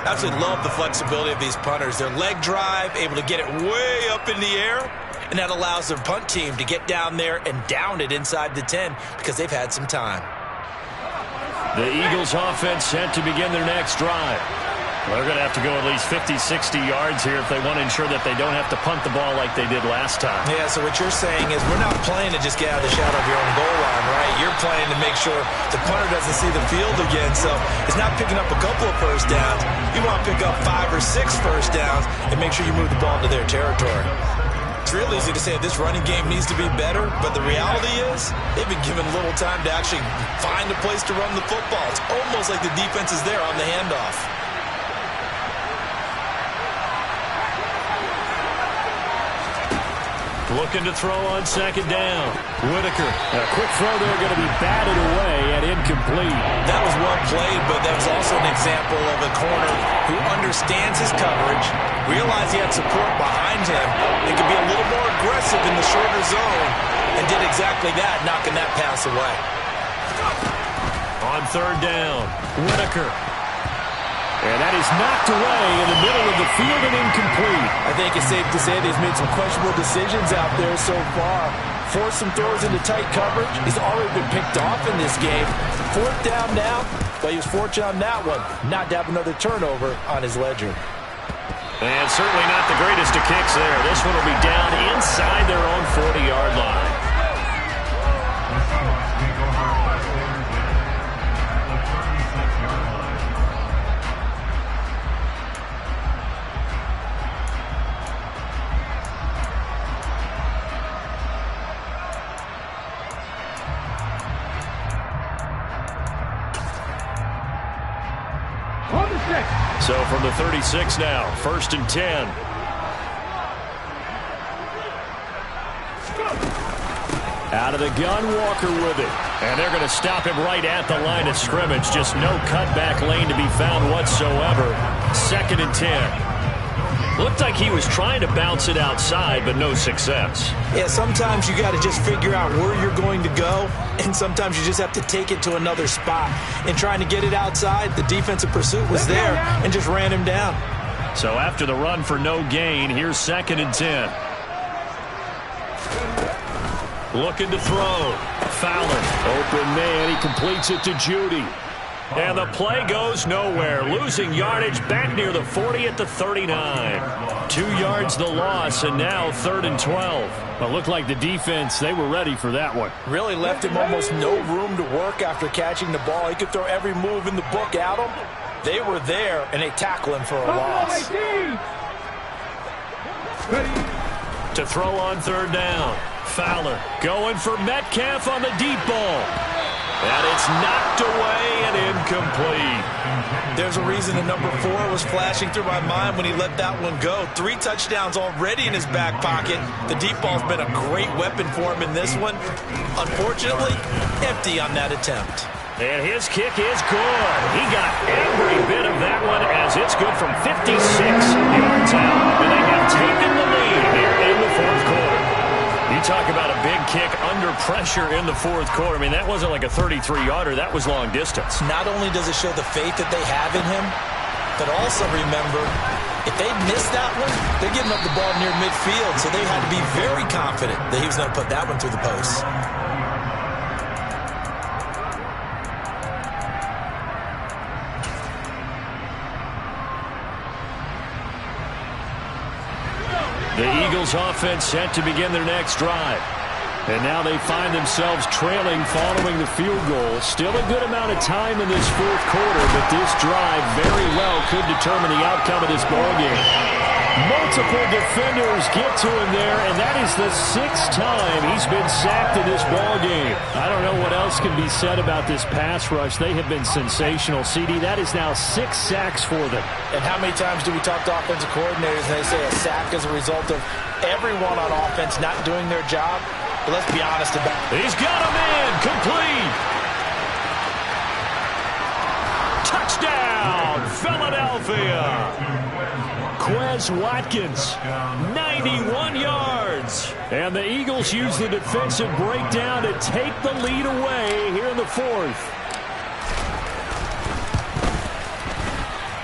Absolutely love the flexibility of these punters. Their leg drive, able to get it way up in the air, and that allows their punt team to get down there and down it inside the 10 because they've had some time. The Eagles offense set to begin their next drive. Well, they're going to have to go at least 50, 60 yards here if they want to ensure that they don't have to punt the ball like they did last time. Yeah, so what you're saying is we're not playing to just get out of the shadow of your own goal line, right? You're playing to make sure the punter doesn't see the field again. So it's not picking up a couple of first downs. You want to pick up 5 or 6 first downs and make sure you move the ball into their territory. It's real easy to say this running game needs to be better, but the reality is they've been given little time to actually find a place to run the football. It's almost like the defense is there on the handoff. Looking to throw on second down. Whitaker. A quick throw there going to be batted away and incomplete. That was well played, but that was also an example of a corner who understands his coverage, realized he had support behind him, and could be a little more aggressive in the shorter zone, and did exactly that, knocking that pass away. On third down, Whitaker. And that is knocked away in the middle of the field and incomplete. I think it's safe to say that he's made some questionable decisions out there so far. Forced some throws into tight coverage. He's already been picked off in this game. Fourth down now, but he was fortunate on that one not to have another turnover on his ledger. And certainly not the greatest of kicks there. This one will be down inside their own 40-yard line. So from the 36 now, 1st and 10. Out of the gun, Walker with it. And they're going to stop him right at the line of scrimmage. Just no cutback lane to be found whatsoever. 2nd and 10. Looked like he was trying to bounce it outside, but no success. Yeah, sometimes you got to just figure out where you're going to go, and sometimes you just have to take it to another spot. And trying to get it outside, the defensive pursuit was there and just ran him down. So after the run for no gain, here's 2nd and 10. Looking to throw. Fowler. Open man. He completes it to Judy. And the play goes nowhere. Losing yardage back near the 40 at the 39. 2 yards the loss, and now 3rd and 12. Well, looked like the defense, they were ready for that one. Really left him almost no room to work after catching the ball. He could throw every move in the book at him. They were there, and they tackle him for a loss. To throw on 3rd down. Fowler going for Metcalf on the deep ball. And it's knocked away and incomplete. There's a reason the number 4 was flashing through my mind when he let that one go. 3 touchdowns already in his back pocket. The deep ball's been a great weapon for him in this one. Unfortunately, empty on that attempt. And his kick is good. He got every bit of that one as it's good from 56 yards out. And they have taken the lead here in the 4th quarter. You talk about a big kick under pressure in the 4th quarter. I mean, that wasn't like a 33-yarder. That was long distance. Not only does it show the faith that they have in him, but also remember, if they miss that one, they're giving up the ball near midfield, so they had to be very confident that he was going to put that one through the post. The Eagles offense set to begin their next drive. And now they find themselves trailing following the field goal. Still a good amount of time in this 4th quarter, but this drive very well could determine the outcome of this ballgame. Multiple defenders get to him there, and that is the 6th time he's been sacked in this ballgame. I don't know what else can be said about this pass rush. They have been sensational. CD, that is now 6 sacks for them. And how many times do we talk to offensive coordinators and they say a sack is a result of everyone on offense not doing their job? But let's be honest about it. He's got a man complete. Touchdown, Philadelphia. Quez Watkins, 91 yards. And the Eagles use the defensive breakdown to take the lead away here in the 4th.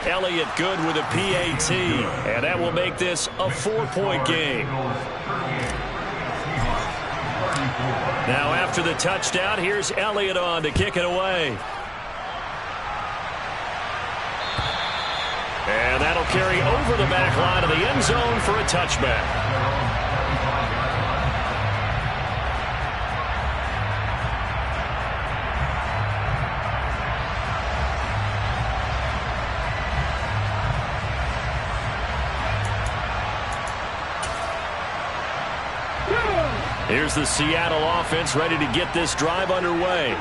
Elliott good with a PAT, and that will make this a 4-point game. Now after the touchdown, here's Elliott on to kick it away. And that'll carry over the back line of the end zone for a touchback. Here's the Seattle offense ready to get this drive underway.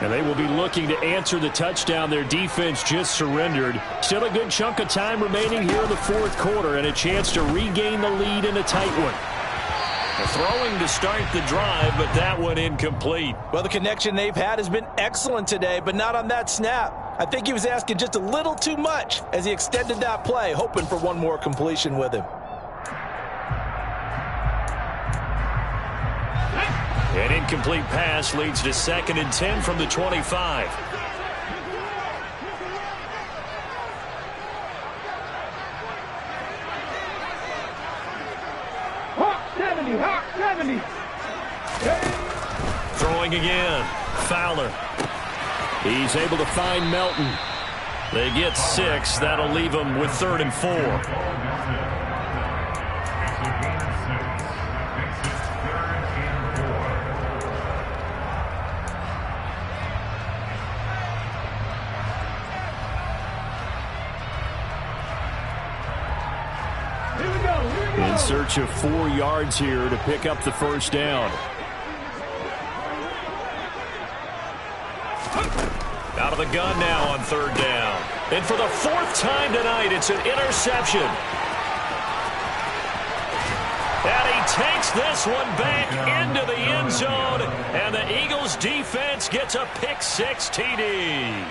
And they will be looking to answer the touchdown their defense just surrendered. Still a good chunk of time remaining here in the fourth quarter and a chance to regain the lead in a tight one. Throwing to start the drive, but that one incomplete. Well, the connection they've had has been excellent today, but not on that snap. I think he was asking just a little too much as he extended that play, hoping for one more completion with him. An incomplete pass leads to 2nd and 10 from the 25. Hawk 70, Hawk 70. Throwing again. Fowler. He's able to find Melton. They get 6. That'll leave them with 3rd and 4. In search of 4 yards here to pick up the first down. Out of the gun now on 3rd down. And for the 4th time tonight, it's an interception. And he takes this one back into the end zone. And the Eagles defense gets a pick-6 TD.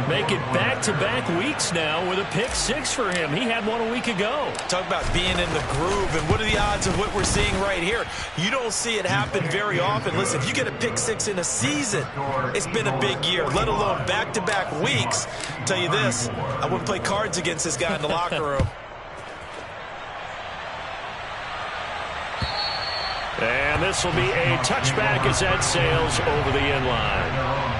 Make it back-to-back weeks now with a pick-6 for him. He had one a week ago. Talk about being in the groove, and what are the odds of what we're seeing right here? You don't see it happen very often. Listen, if you get a pick-6 in a season, it's been a big year, let alone back-to-back weeks. I'll tell you this, I wouldn't play cards against this guy in the locker room. And this will be a touchback as that sails over the end line.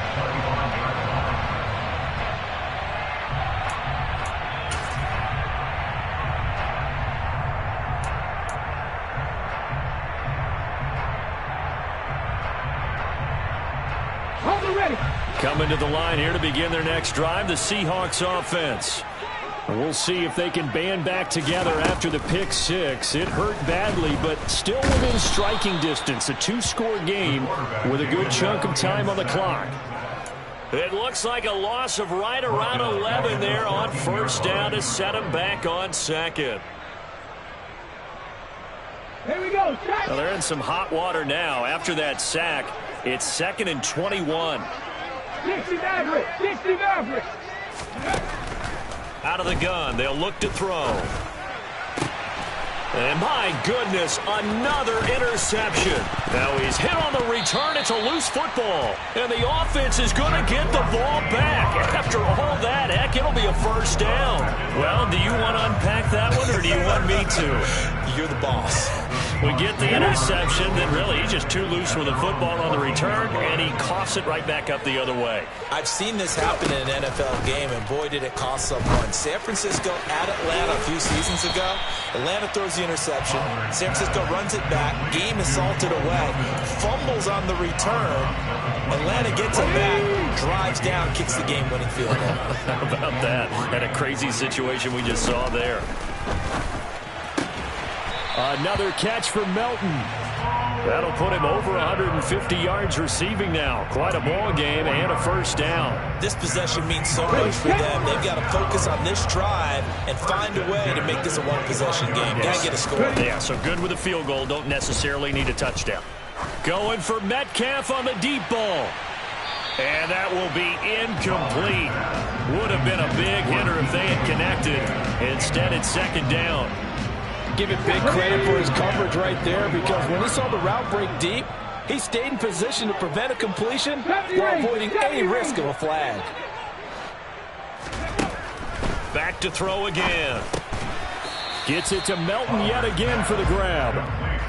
Coming to the line here to begin their next drive, the Seahawks offense. We'll see if they can band back together after the pick-6. It hurt badly, but still within striking distance. A 2-score game with a good chunk of time on the clock. It looks like a loss of right around 11 there on 1st down to set them back on 2nd. Here we go. Well, they're in some hot water now. After that sack, it's 2nd and 21. 60 Maverick, 60 Maverick. Out of the gun, they'll look to throw. And my goodness, another interception. Now he's hit on the return. It's a loose football. And the offense is going to get the ball back. After all that, heck, it'll be a 1st down. Well, do you want to unpack that one, or do you want me to? You're the boss. We get the interception, then really he's just too loose with the football on the return, and he coughs it right back up the other way. I've seen this happen in an NFL game, and boy, did it cost someone. San Francisco at Atlanta a few seasons ago. Atlanta throws the interception. San Francisco runs it back. Game is salted away. Fumbles on the return. Atlanta gets it back, drives down, kicks the game-winning field goal. How about that? And a crazy situation we just saw there. Another catch for Melton. That'll put him over 150 yards receiving now. Quite a ball game and a 1st down. This possession means so much for them. They've got to focus on this drive and find a way to make this a one-possession game. Yes. Got to get a score. Yeah, so good with a field goal. Don't necessarily need a touchdown. Going for Metcalf on the deep ball. And that will be incomplete. Would have been a big hitter if they had connected. Instead, it's 2nd down. Give it big credit for his coverage right there, because when he saw the route break deep, he stayed in position to prevent a completion while avoiding any risk of a flag. Back to throw again. Gets it to Melton yet again for the grab.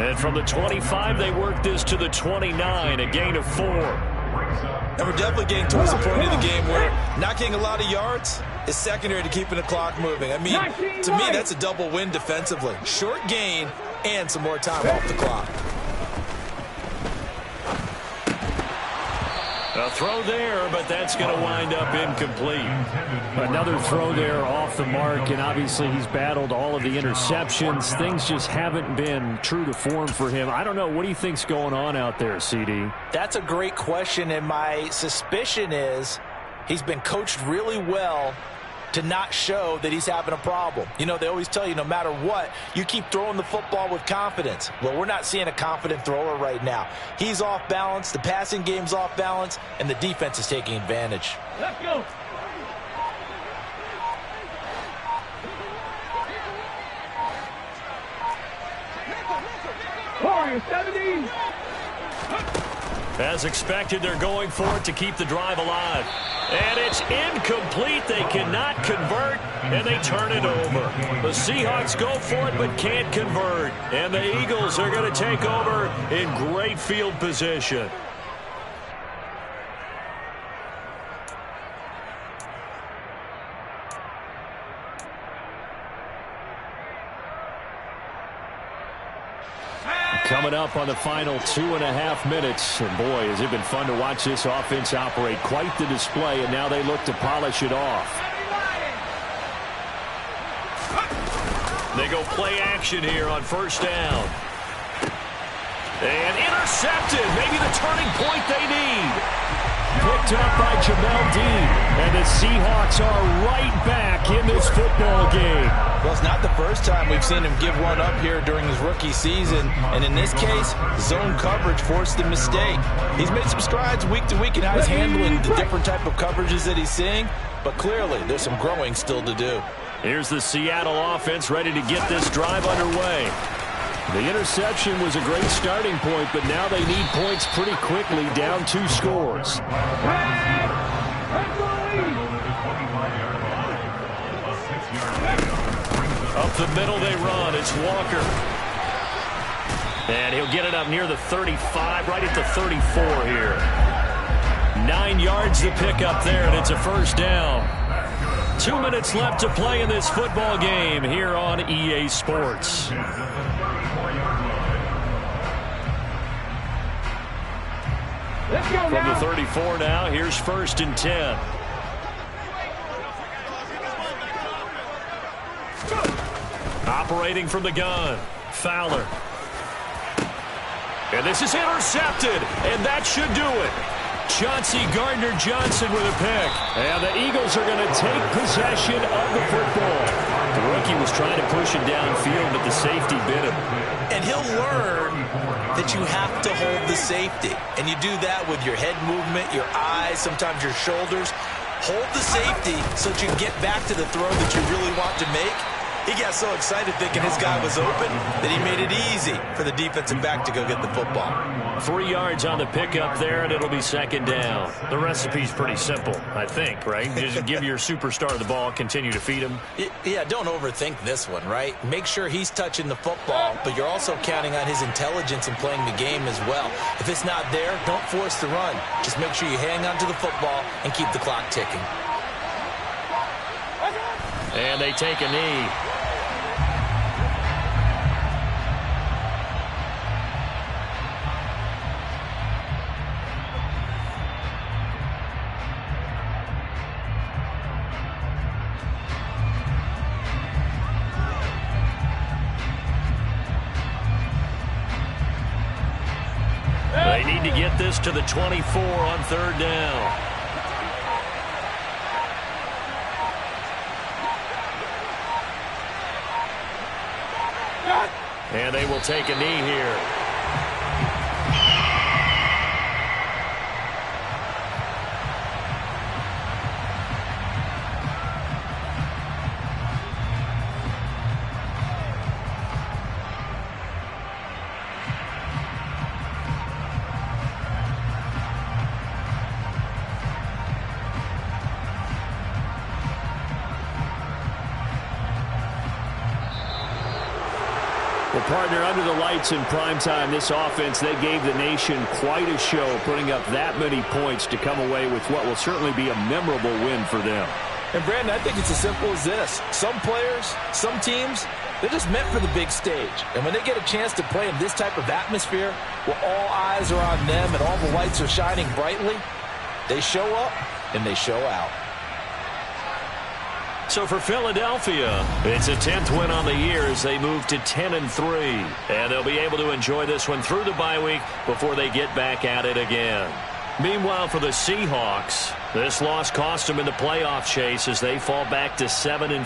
And from the 25, they work this to the 29, a gain of 4. And we're definitely getting towards the point of the game where not getting a lot of yards, is secondary to keeping the clock moving. I mean, to me, that's a double win defensively. Short gain and some more time off the clock. A throw there, but that's going to wind up incomplete. Another throw there off the mark, and obviously he's battled all of the interceptions. Things just haven't been true to form for him. I don't know. What do you think's going on out there, CD? That's a great question, and my suspicion is he's been coached really well to not show that he's having a problem. You know, they always tell you no matter what, you keep throwing the football with confidence. Well, we're not seeing a confident thrower right now. He's off balance, the passing game's off balance, and the defense is taking advantage. Let's go. Warriors 17. As expected, they're going for it to keep the drive alive. And it's incomplete. They cannot convert, and they turn it over. The Seahawks go for it but can't convert. And the Eagles are going to take over in great field position. Coming up on the final 2.5 minutes. And boy, has it been fun to watch this offense operate. Quite the display, and now they look to polish it off. They go play action here on first down. And intercepted. Maybe the turning point they need. Picked up by Jamel Dean. And the Seahawks are right back in this football game. Well, it's not the first time we've seen him give one up here during his rookie season. And in this case, zone coverage forced the mistake. He's made some strides week to week in how he's handling the different type of coverages that he's seeing. But clearly, there's some growing still to do. Here's the Seattle offense ready to get this drive underway. The interception was a great starting point, but now they need points pretty quickly, down 2 scores. Up the middle they run. It's Walker. And he'll get it up near the 35, right at the 34 here. 9 yards to pick up there, and it's a first down. 2 minutes left to play in this football game here on EA Sports. Let's go From now. the 34 now, here's 1st and 10. Operating from the gun, Fowler. And this is intercepted, and that should do it. Chauncey Gardner-Johnson with a pick. And the Eagles are going to take possession of the football. The rookie was trying to push it downfield, but the safety bit him. And he'll learn that you have to hold the safety. And you do that with your head movement, your eyes, sometimes your shoulders. Hold the safety so that you get back to the throw that you really want to make. He got so excited thinking his guy was open that he made it easy for the defensive back to go get the football. 3 yards on the pickup there, and it'll be 2nd down. The recipe's pretty simple, I think, right? Just give your superstar the ball, continue to feed him. Yeah, don't overthink this one, right? Make sure he's touching the football, but you're also counting on his intelligence in playing the game as well. If it's not there, don't force the run. Just make sure you hang on to the football and keep the clock ticking. And they take a knee. They need to get this to the 24 on 3rd down. And they will take a knee here. Well, partner, under the lights in primetime, this offense, they gave the nation quite a show, putting up that many points to come away with what will certainly be a memorable win for them. And, Brandon, I think it's as simple as this. Some players, some teams, they're just meant for the big stage. And when they get a chance to play in this type of atmosphere where all eyes are on them and all the lights are shining brightly, they show up and they show out. So for Philadelphia, it's a 10th win on the year as they move to 10-3. And they'll be able to enjoy this one through the bye week before they get back at it again. Meanwhile, for the Seahawks, this loss cost them in the playoff chase as they fall back to 7-5.